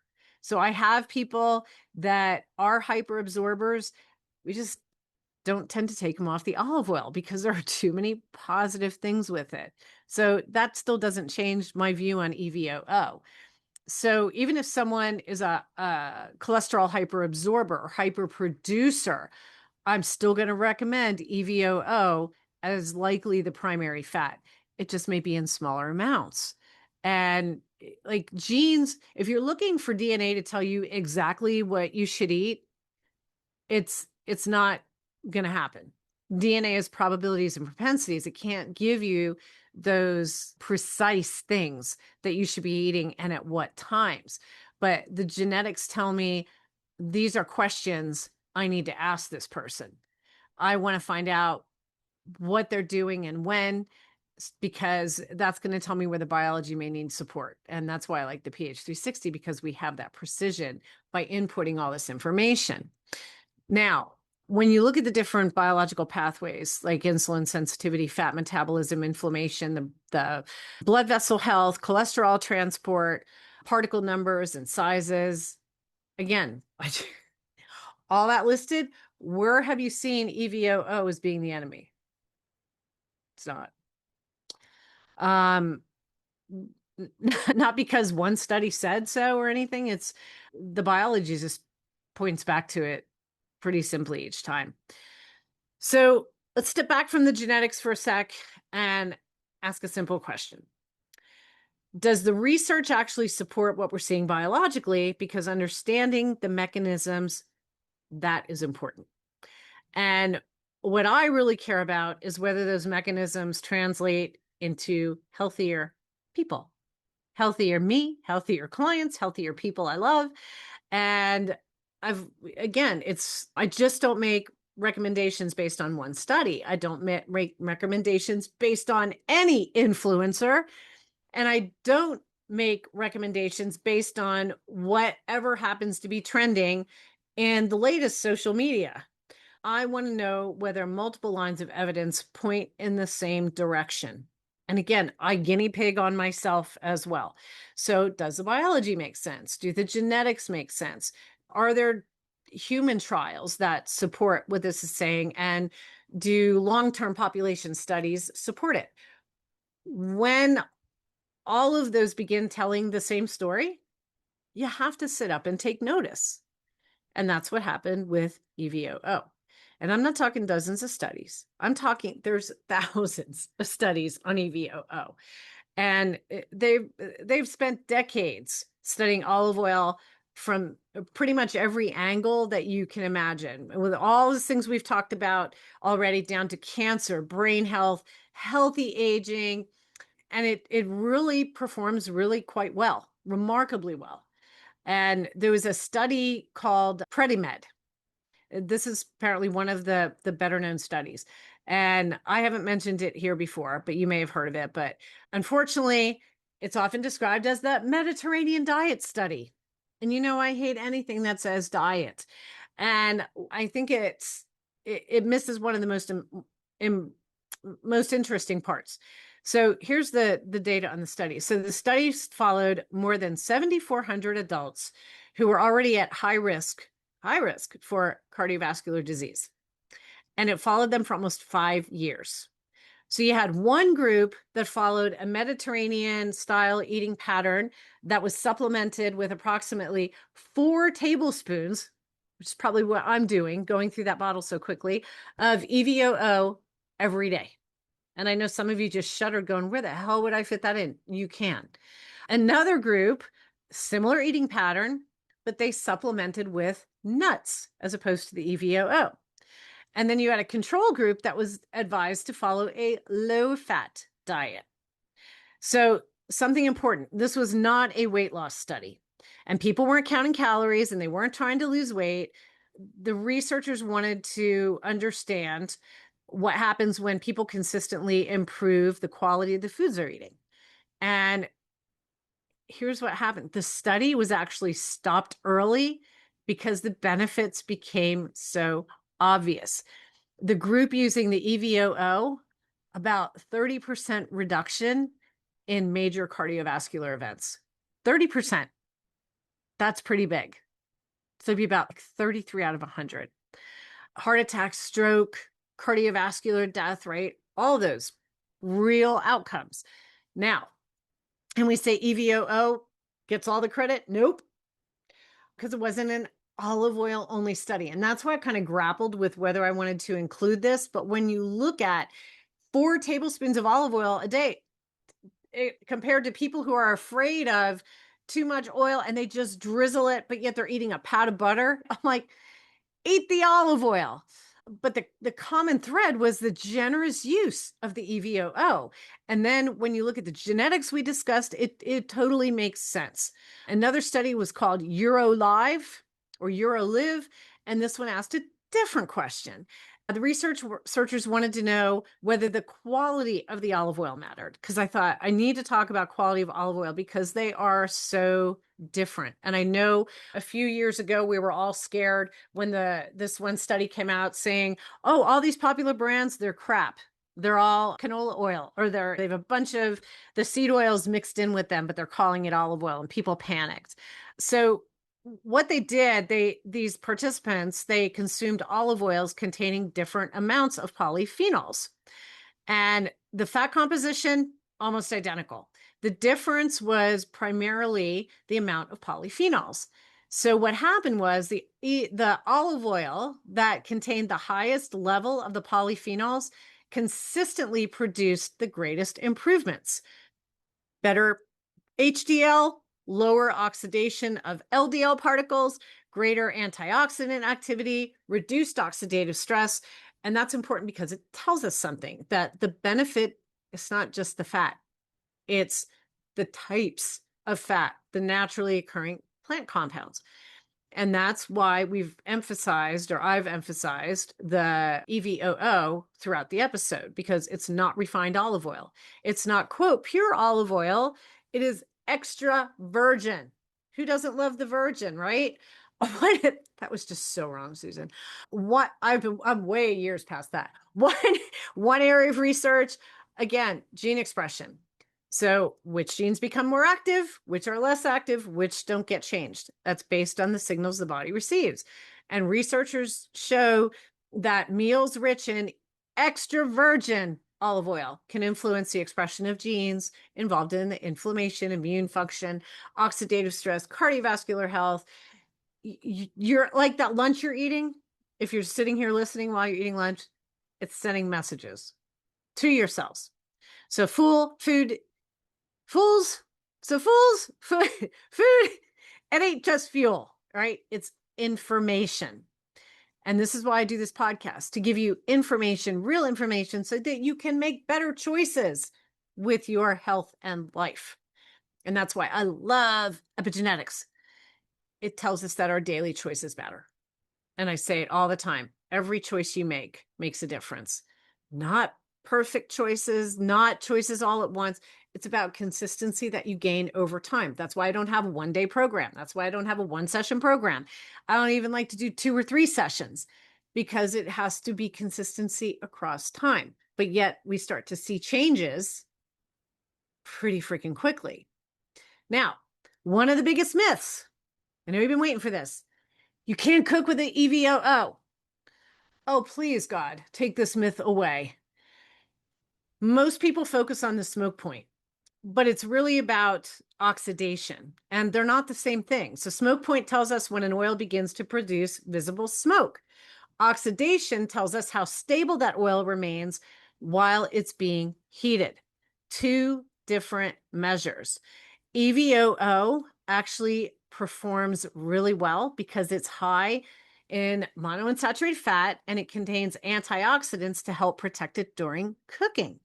So I have people that are hyperabsorbers. We just don't tend to take them off the olive oil because there are too many positive things with it. So that still doesn't change my view on EVOO. So even if someone is a cholesterol hyperabsorber or hyperproducer, I'm still going to recommend EVOO as likely the primary fat. It just may be in smaller amounts. And like genes, if you're looking for DNA to tell you exactly what you should eat, it's not going to happen. DNA is probabilities and propensities. It can't give you those precise things that you should be eating and at what times. But the genetics tell me these are questions I need to ask this person. I want to find out what they're doing and when, because that's going to tell me where the biology may need support. And that's why I like the PH360, because we have that precision by inputting all this information. Now, When you look at the different biological pathways like insulin sensitivity, fat metabolism, inflammation, the blood vessel health, cholesterol transport, particle numbers and sizes, again, all that listed, where have you seen EVOO as being the enemy? It's not. Not because one study said so or anything. It's the biology just points back to it pretty simply each time. So let's step back from the genetics for a sec and ask a simple question. Does the research actually support what we're seeing biologically? Because understanding the mechanisms, that is important. And what I really care about is whether those mechanisms translate into healthier people, healthier me, healthier clients, healthier people I love. And I just don't make recommendations based on one study. I don't make recommendations based on any influencer. And I don't make recommendations based on whatever happens to be trending in the latest social media. I want to know whether multiple lines of evidence point in the same direction. And again, I guinea pig on myself as well. So does the biology make sense? Do the genetics make sense? Are there human trials that support what this is saying? And do long-term population studies support it? When all of those begin telling the same story, you have to sit up and take notice. And that's what happened with EVOO. And I'm not talking dozens of studies. I'm talking there's thousands of studies on EVOO. And they've spent decades studying olive oil from pretty much every angle that you can imagine. With all the things we've talked about already, down to cancer, brain health, healthy aging, and it really performs really quite well, remarkably well. And there was a study called PREDIMED. This is apparently one of the better known studies. And I haven't mentioned it here before, but you may have heard of it. But unfortunately, it's often described as the Mediterranean diet study. And I hate anything that says diet. And I think it misses one of the most interesting parts. So here's the data on the study. So the studies followed more than 7,400 adults who were already at high risk for cardiovascular disease. And it followed them for almost 5 years. So you had one group that followed a Mediterranean style eating pattern that was supplemented with approximately 4 tablespoons, which is probably what I'm doing, going through that bottle so quickly, of EVOO every day. And I know some of you just shuddered going, where the hell would I fit that in? You can. Another group, similar eating pattern, but they supplemented with nuts as opposed to the EVOO. And then you had a control group that was advised to follow a low-fat diet. So something important, this was not a weight loss study. And people weren't counting calories and they weren't trying to lose weight. The researchers wanted to understand what happens when people consistently improve the quality of the foods they're eating. And here's what happened. The study was actually stopped early because the benefits became so obvious. The group using the EVOO, about 30% reduction in major cardiovascular events. 30%. That's pretty big. So it'd be about 33 out of 100. Heart attack, stroke, cardiovascular death, right? All those real outcomes. Now, and we say EVOO gets all the credit? Nope. Because it wasn't an olive oil only study. And that's why I kind of grappled with whether I wanted to include this. But when you look at 4 tablespoons of olive oil a day, compared to people who are afraid of too much oil and they just drizzle it, but yet they're eating a pat of butter, I'm like, eat the olive oil. But the common thread was the generous use of the EVOO. And then when you look at the genetics we discussed, it totally makes sense. Another study was called EuroLive or EuroLive, and this one asked a different question. The researchers wanted to know whether the quality of the olive oil mattered, because I thought I need to talk about quality of olive oil because they are so different. And I know a few years ago we were all scared when this one study came out saying, "Oh, all these popular brands, they're crap. They're all canola oil, or they have a bunch of the seed oils mixed in with them, but they're calling it olive oil," and people panicked. So what they did, these participants, they consumed olive oils containing different amounts of polyphenols, and the fat composition almost identical. The difference was primarily the amount of polyphenols. So what happened was the olive oil that contained the highest level of the polyphenols consistently produced the greatest improvements. Better HDL, lower oxidation of LDL particles, greater antioxidant activity, reduced oxidative stress. And that's important because it tells us something, that the benefit is not just the fat, it's the types of fat, the naturally occurring plant compounds. And that's why I've emphasized the EVOO throughout the episode, because it's not refined olive oil. It's not, quote, pure olive oil. It is extra virgin. Who doesn't love the virgin, right? That was just so wrong, Susan. I'm way years past that. One area of research, again, gene expression. So which genes become more active, which are less active, which don't get changed. That's based on the signals the body receives. And researchers show that meals rich in extra virgin olive oil can influence the expression of genes involved in the inflammation, immune function, oxidative stress, cardiovascular health. You're like that lunch you're eating. If you're sitting here listening while you're eating lunch, it's sending messages to your cells. So fools, food, it ain't just fuel, right? It's information. And this is why I do this podcast, to give you information, real information, so that you can make better choices with your health and life. And that's why I love epigenetics. It tells us that our daily choices matter. And I say it all the time. Every choice you make makes a difference. Not perfect choices, not choices all at once. It's about consistency that you gain over time. That's why I don't have a one-day program. That's why I don't have a one-session program. I don't even like to do 2 or 3 sessions, because it has to be consistency across time. But yet we start to see changes pretty freaking quickly. Now, one of the biggest myths, I know you've been waiting for this, you can't cook with the EVOO. Oh, please, God, take this myth away. Most people focus on the smoke point, but it's really about oxidation, and they're not the same thing. So smoke point tells us when an oil begins to produce visible smoke. Oxidation tells us how stable that oil remains while it's being heated. 2 different measures. EVOO actually performs really well because it's high in monounsaturated fat, and it contains antioxidants to help protect it during cooking.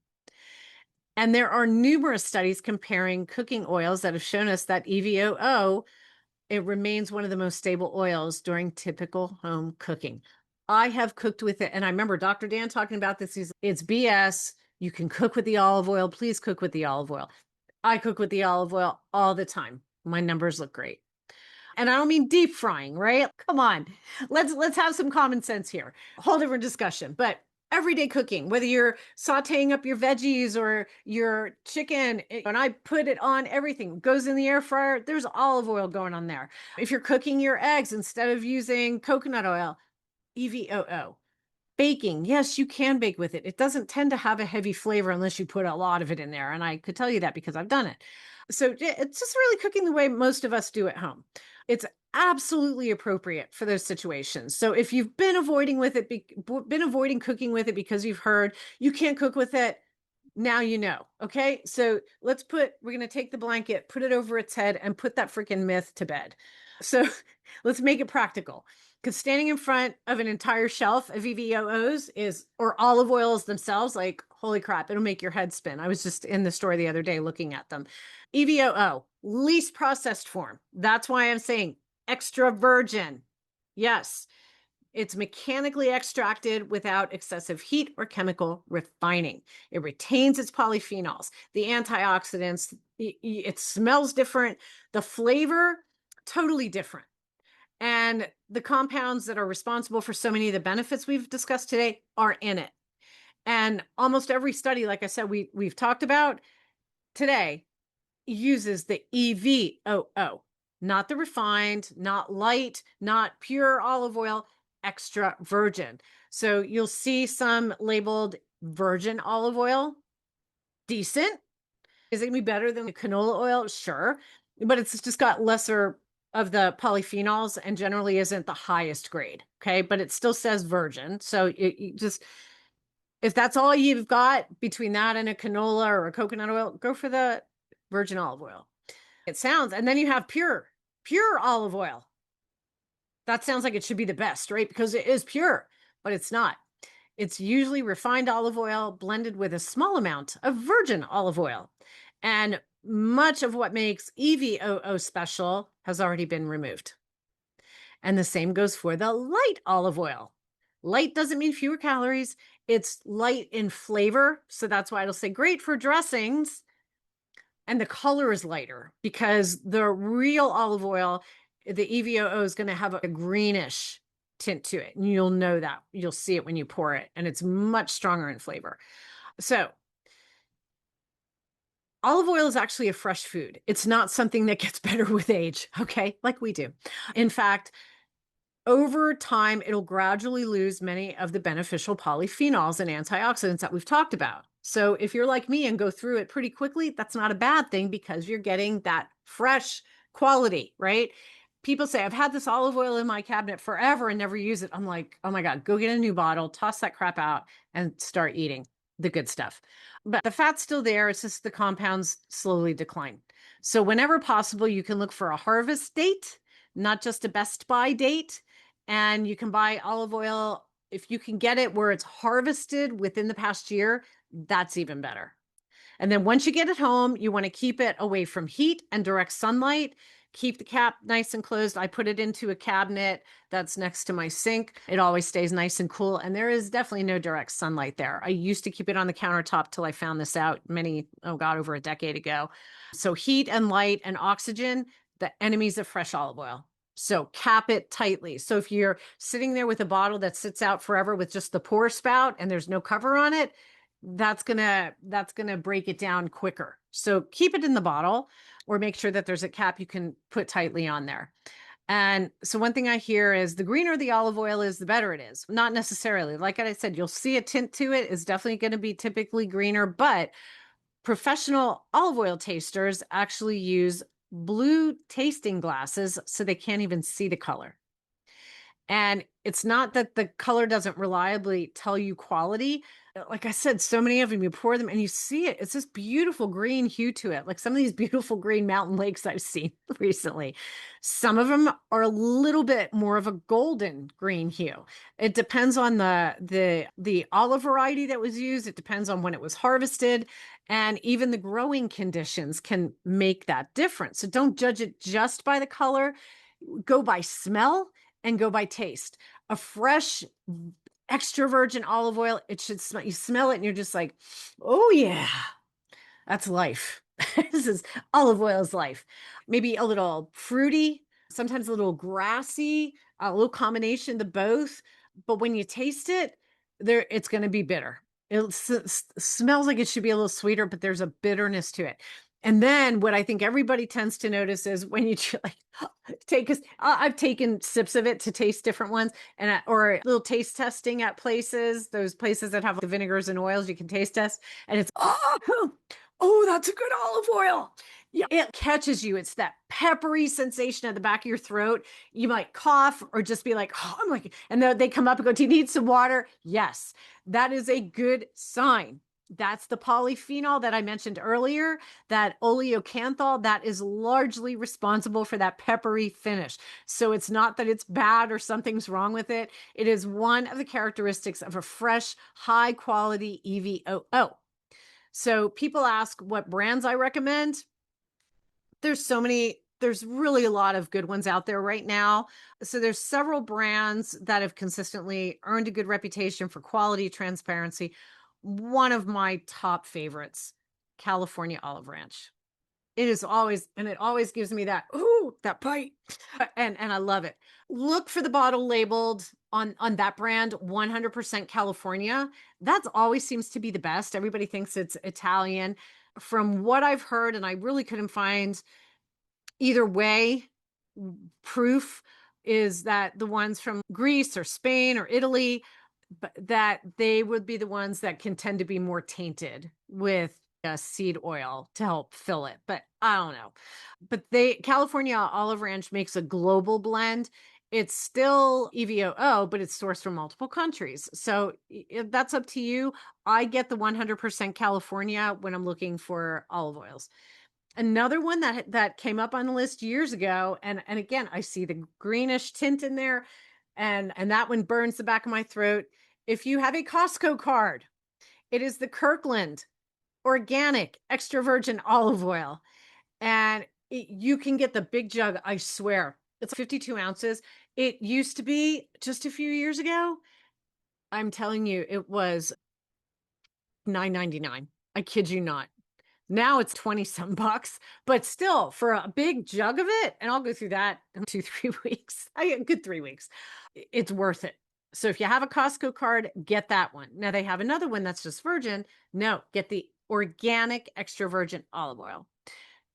And there are numerous studies comparing cooking oils that have shown us that EVOO, it remains one of the most stable oils during typical home cooking. I have cooked with it, and I remember Dr. Dan talking about this. It's BS. You can cook with the olive oil. Please cook with the olive oil. I cook with the olive oil all the time. My numbers look great. And I don't mean deep frying, right? Come on. Let's have some common sense here. Whole different discussion. But everyday cooking, whether you're sauteing up your veggies or your chicken, and I put it on everything, goes in the air fryer, there's olive oil going on there. If you're cooking your eggs, instead of using coconut oil, EVOO. Baking, yes, you can bake with it. It doesn't tend to have a heavy flavor unless you put a lot of it in there. And I could tell you that because I've done it. So it's just really cooking the way most of us do at home. It's absolutely appropriate for those situations. So if you've been avoiding cooking with it because you've heard you can't cook with it, now you know. Okay. So we're going to take the blanket, put it over its head, and put that freaking myth to bed. So let's make it practical. Because standing in front of an entire shelf of EVOOs or olive oils themselves, like, holy crap, it'll make your head spin. I was just in the store the other day looking at them. EVOO, least processed form. That's why I'm saying extra virgin. Yes. It's mechanically extracted without excessive heat or chemical refining. It retains its polyphenols, the antioxidants. It smells different. The flavor, totally different. And the compounds that are responsible for so many of the benefits we've discussed today are in it. And almost every study, like I said, we've talked about today, uses the EVOO, not the refined, not light, not pure olive oil, extra virgin. So you'll see some labeled virgin olive oil. Decent. Is it going to be better than the canola oil? Sure. But it's just got lesser of the polyphenols and generally isn't the highest grade. Okay. But it still says virgin. So it just, if that's all you've got between that and a canola or a coconut oil, go for the virgin olive oil. It sounds, and then you have pure olive oil. That sounds like it should be the best, right? Because it is pure, but it's not. It's usually refined olive oil blended with a small amount of virgin olive oil. And much of what makes EVOO special has already been removed. And the same goes for the light olive oil. Light doesn't mean fewer calories. It's light in flavor. So that's why it'll say great for dressings. And the color is lighter because the real olive oil, the EVOO, is going to have a greenish tint to it. And you'll know that. You'll see it when you pour it. And it's much stronger in flavor. So olive oil is actually a fresh food. It's not something that gets better with age, okay? Like we do. In fact, over time, it'll gradually lose many of the beneficial polyphenols and antioxidants that we've talked about. So if you're like me and go through it pretty quickly, that's not a bad thing because you're getting that fresh quality, right? People say, I've had this olive oil in my cabinet forever and never use it. I'm like, oh my God, go get a new bottle, toss that crap out and start eating the good stuff. But the fat's still there. It's just the compounds slowly decline. So whenever possible, you can look for a harvest date, not just a best buy date. And you can buy olive oil. If you can get it where it's harvested within the past year, that's even better. And then once you get it home, you want to keep it away from heat and direct sunlight. Keep the cap nice and closed. I put it into a cabinet that's next to my sink. It always stays nice and cool. And there is definitely no direct sunlight there. I used to keep it on the countertop till I found this out over a decade ago. So heat and light and oxygen, the enemies of fresh olive oil. So cap it tightly. So if you're sitting there with a bottle that sits out forever with just the pour spout and there's no cover on it, that's gonna break it down quicker. So keep it in the bottle or make sure that there's a cap you can put tightly on there. And so one thing I hear is the greener the olive oil is, the better it is. Not necessarily. Like I said, you'll see a tint to it. It's definitely going to be typically greener, but professional olive oil tasters actually use blue tasting glasses so they can't even see the color. And it's not that the color doesn't reliably tell you quality. Like I said, so many of them, you pour them and you see it. It's this beautiful green hue to it. Like some of these beautiful green mountain lakes I've seen recently. Some of them are a little bit more of a golden green hue. It depends on the olive variety that was used. It depends on when it was harvested. And even the growing conditions can make that difference. So don't judge it just by the color. Go by smell and go by taste. A fresh, extra virgin olive oil, it should smell, you smell it and you're just like, oh yeah, that's life. This is olive oil is life. Maybe a little fruity, sometimes a little grassy, a little combination of both. But when you taste it, it's going to be bitter. It smells like it should be a little sweeter, but there's a bitterness to it. And then what I think everybody tends to notice is when you I've taken sips of it to taste different ones or a little taste testing at those places that have the vinegars and oils you can taste test. And it's, oh, that's a good olive oil. Yeah, it catches you. It's that peppery sensation at the back of your throat. You might cough or just be like, oh, I'm like, and then they come up and go, do you need some water? Yes, that is a good sign. That's the polyphenol that I mentioned earlier, that oleocanthal, that is largely responsible for that peppery finish. So it's not that it's bad or something's wrong with it. It is one of the characteristics of a fresh, high quality EVOO. So people ask what brands I recommend. There's so many There's really a lot of good ones out there right now. So there's several brands that have consistently earned a good reputation for quality, transparency. One of my top favorites, California Olive Ranch. It is always, and it always gives me that, ooh, that bite. And I love it. Look for the bottle labeled on that brand, 100% California. That's always seems to be the best. Everybody thinks it's Italian. From what I've heard, and I really couldn't find either way proof, is that the ones from Greece or Spain or Italy, but that they would be the ones that can tend to be more tainted with seed oil to help fill it. But I don't know. But California Olive Ranch makes a global blend. It's still EVOO, but it's sourced from multiple countries. So that's up to you. I get the 100% California when I'm looking for olive oils. Another one that came up on the list years ago, and again, I see the greenish tint in there, and that one burns the back of my throat. If you have a Costco card, it is the Kirkland organic extra virgin olive oil, and you can get the big jug. I swear, it's 52 ounces. It used to be just a few years ago. I'm telling you, it was $9.99. I kid you not. Now it's 20 some bucks, but still for a big jug of it, and I'll go through that in 2, 3 weeks. I get a good 3 weeks. It's worth it. So if you have a Costco card, get that one. Now they have another one that's just virgin. No, get the organic extra virgin olive oil.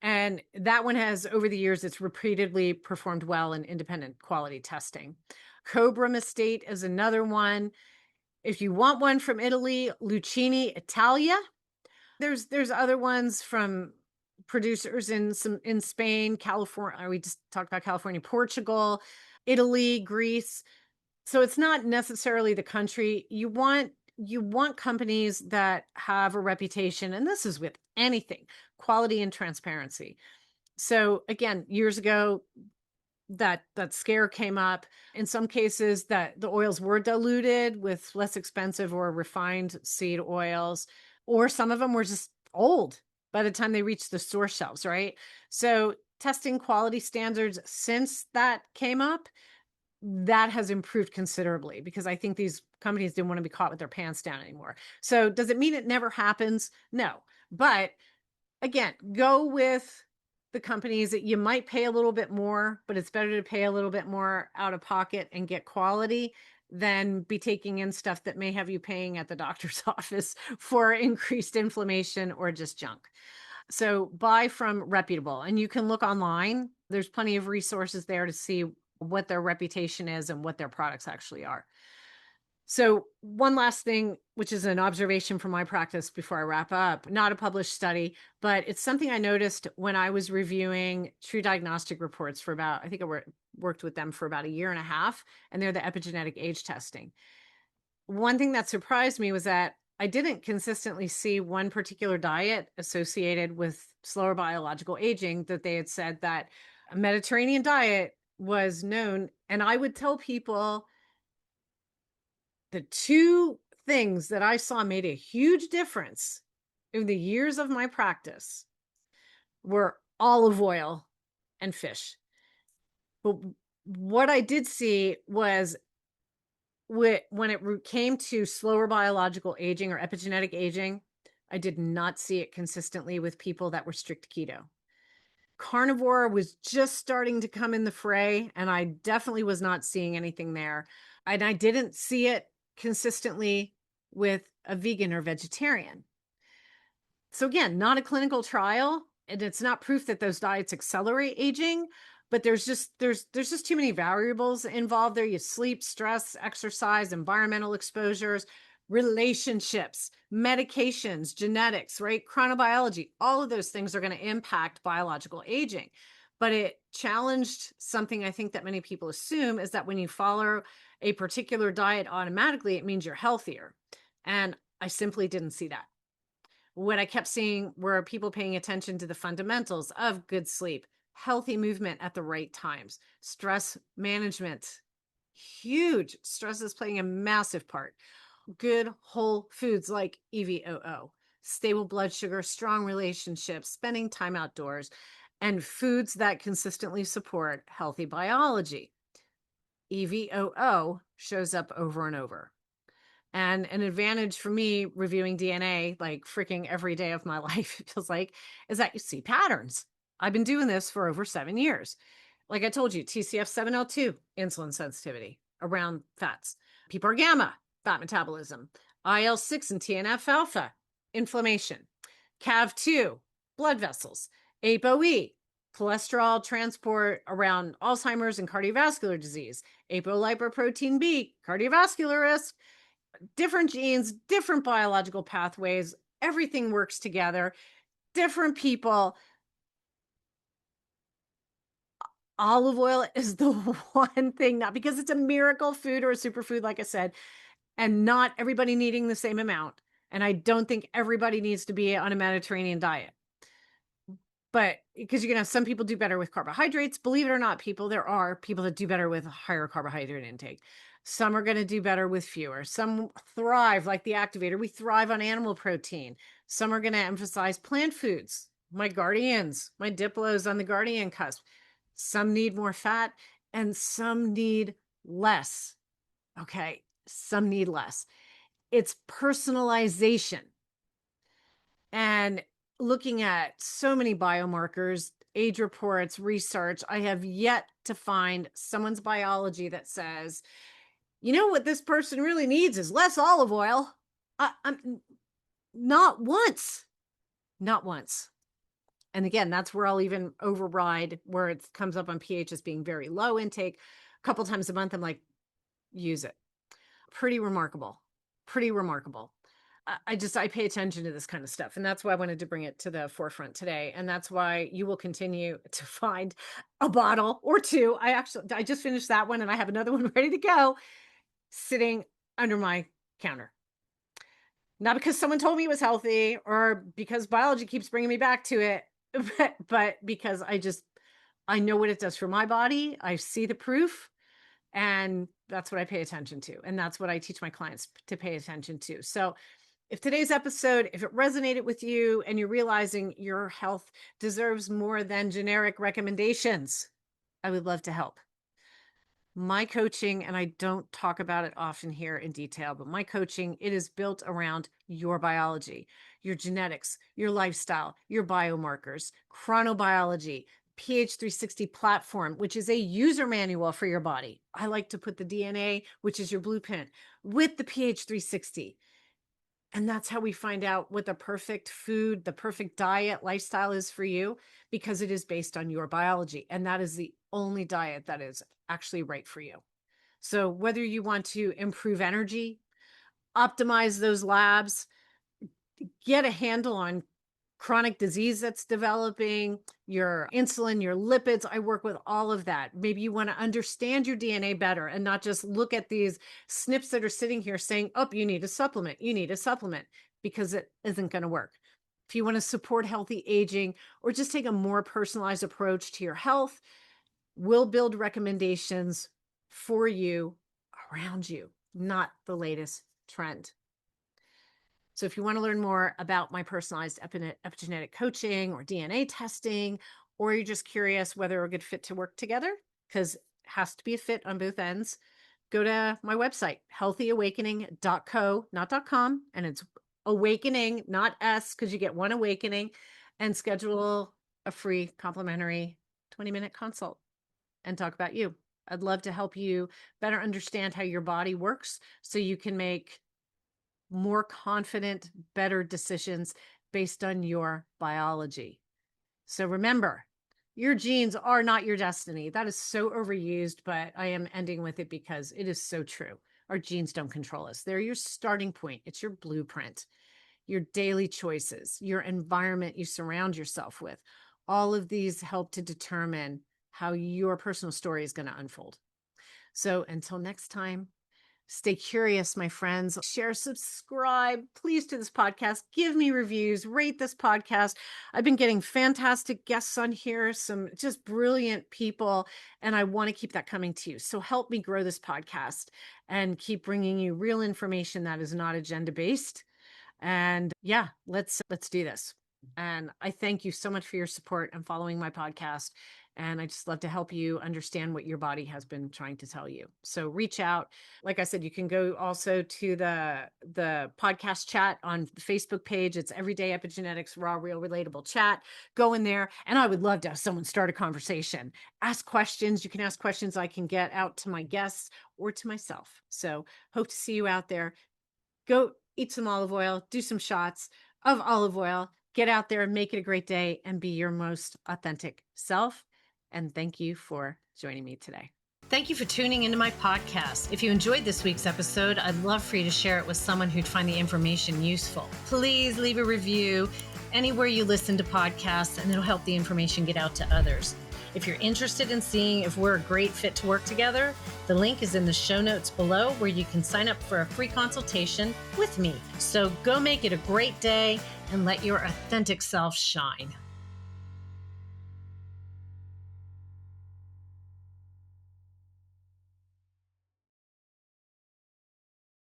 And that one has, over the years, it's repeatedly performed well in independent quality testing. Cobram Estate is another one. If you want one from Italy, Lucchini Italia. There's other ones from producers in Spain, California. We just talked about California, Portugal, Italy, Greece. So it's not necessarily the country. You want companies that have a reputation, and this is with anything, quality and transparency. So again, years ago, that scare came up. In some cases, that the oils were diluted with less expensive or refined seed oils, or some of them were just old by the time they reached the store shelves, right? So testing quality standards since that came up, that has improved considerably, because I think these companies didn't want to be caught with their pants down anymore. So does it mean it never happens? No. But again, go with the companies that you might pay a little bit more, but it's better to pay a little bit more out of pocket and get quality than be taking in stuff that may have you paying at the doctor's office for increased inflammation or just junk. So buy from reputable, and you can look online. There's plenty of resources there to see what their reputation is and what their products actually are. So one last thing, which is an observation from my practice before I wrap up, not a published study, but it's something I noticed when I was reviewing True Diagnostic reports for about, I think I worked with them for about 1.5 years, and they're the epigenetic age testing. One thing that surprised me was that I didn't consistently see one particular diet associated with slower biological aging, that they had said that a Mediterranean diet was known. And I would tell people the two things that I saw made a huge difference in the years of my practice were olive oil and fish. But what I did see was, when it came to slower biological aging or epigenetic aging, I did not see it consistently with people that were strict keto. Carnivore was just starting to come in the fray, and I definitely was not seeing anything there. And I didn't see it consistently with a vegan or vegetarian. So again, not a clinical trial, and it's not proof that those diets accelerate aging, but there's just too many variables involved there. You sleep, stress, exercise, environmental exposures, relationships, medications, genetics, right? Chronobiology, all of those things are going to impact biological aging. But it challenged something I think that many people assume, is that when you follow a particular diet automatically, it means you're healthier. And I simply didn't see that. What I kept seeing were people paying attention to the fundamentals of good sleep, healthy movement at the right times, stress management. Huge. Stress is playing a massive part. Good whole foods like EVOO, stable blood sugar, strong relationships, spending time outdoors. and foods that consistently support healthy biology. EVOO shows up over and over. And an advantage for me reviewing DNA, like freaking every day of my life, it feels like, is that you see patterns. I've been doing this for over 7 years. Like I told you, TCF7L2, insulin sensitivity around fats, PPAR gamma, fat metabolism, IL-6 and TNF alpha, inflammation, CAV2, blood vessels, ApoE, cholesterol transport around Alzheimer's and cardiovascular disease, apolipoprotein B, cardiovascular risk, different genes, different biological pathways, everything works together, different people. Olive oil is the one thing, not because it's a miracle food or a superfood, like I said, and not everybody needing the same amount. And I don't think everybody needs to be on a Mediterranean diet. But because you're going to have some people do better with carbohydrates, believe it or not, people, there are people that do better with higher carbohydrate intake. Some are going to do better with fewer. Some thrive, like the activator. We thrive on animal protein. Some are going to emphasize plant foods. My guardians, my diplos on the guardian cusp. Some need more fat and some need less. Okay. Some need less. It's personalization. And looking at so many biomarkers, age reports, research, I have yet to find someone's biology that says, you know what this person really needs is less olive oil. I'm not once, not once. And again, that's where I'll even override where it comes up on pH as being very low intake. A couple times a month, I'm like, use it. Pretty remarkable. Pretty remarkable. I pay attention to this kind of stuff. And that's why I wanted to bring it to the forefront today. And that's why you will continue to find a bottle or two. I just finished that one and I have another one ready to go sitting under my counter. Not because someone told me it was healthy or because biology keeps bringing me back to it, but because I know what it does for my body. I see the proof. And that's what I pay attention to. And that's what I teach my clients to pay attention to. So if today's episode, if it resonated with you and you're realizing your health deserves more than generic recommendations, I would love to help. My coaching, and I don't talk about it often here in detail, but my coaching, it is built around your biology, your genetics, your lifestyle, your biomarkers, chronobiology, pH 360 platform, which is a user manual for your body. I like to put the DNA, which is your blueprint, with the pH 360. And that's how we find out what the perfect food, the perfect diet, lifestyle is for you, because it is based on your biology. And that is the only diet that is actually right for you. So whether you want to improve energy, optimize those labs, get a handle on chronic disease that's developing, your insulin, your lipids. I work with all of that. Maybe you want to understand your DNA better and not just look at these SNPs that are sitting here saying, oh, you need a supplement, because it isn't going to work. If you want to support healthy aging or just take a more personalized approach to your health, we'll build recommendations for you around you, not the latest trend. So if you want to learn more about my personalized epigenetic coaching or DNA testing, or you're just curious whether we're a good fit to work together, because it has to be a fit on both ends, go to my website, healthyawakening.co, not .com, and it's awakening, not S, because you get one awakening, and schedule a free complimentary 20-minute consult and talk about you. I'd love to help you better understand how your body works so you can make more confident, better decisions based on your biology. So remember, your genes are not your destiny. That is so overused, but I am ending with it because it is so true. Our genes don't control us. They're your starting point. It's your blueprint, your daily choices, your environment you surround yourself with. All of these help to determine how your personal story is going to unfold. So until next time, stay curious, my friends. Share, subscribe, please, to this podcast. Give me reviews, rate this podcast. I've been getting fantastic guests on here, some just brilliant people, and I want to keep that coming to you. So help me grow this podcast and keep bringing you real information that is not agenda-based. And yeah, let's do this. And I thank you so much for your support and following my podcast. And I just love to help you understand what your body has been trying to tell you. So reach out. Like I said, you can go also to the podcast chat on the Facebook page. It's Everyday Epigenetics, Raw, Real, Relatable Chat. Go in there. And I would love to have someone start a conversation. Ask questions. You can ask questions I can get out to my guests or to myself. So hope to see you out there. Go eat some olive oil, do some shots of olive oil, get out there and make it a great day and be your most authentic self. And thank you for joining me today. Thank you for tuning into my podcast. If you enjoyed this week's episode, I'd love for you to share it with someone who'd find the information useful. Please leave a review anywhere you listen to podcasts, and it'll help the information get out to others. If you're interested in seeing if we're a great fit to work together, the link is in the show notes below where you can sign up for a free consultation with me. So go make it a great day and let your authentic self shine.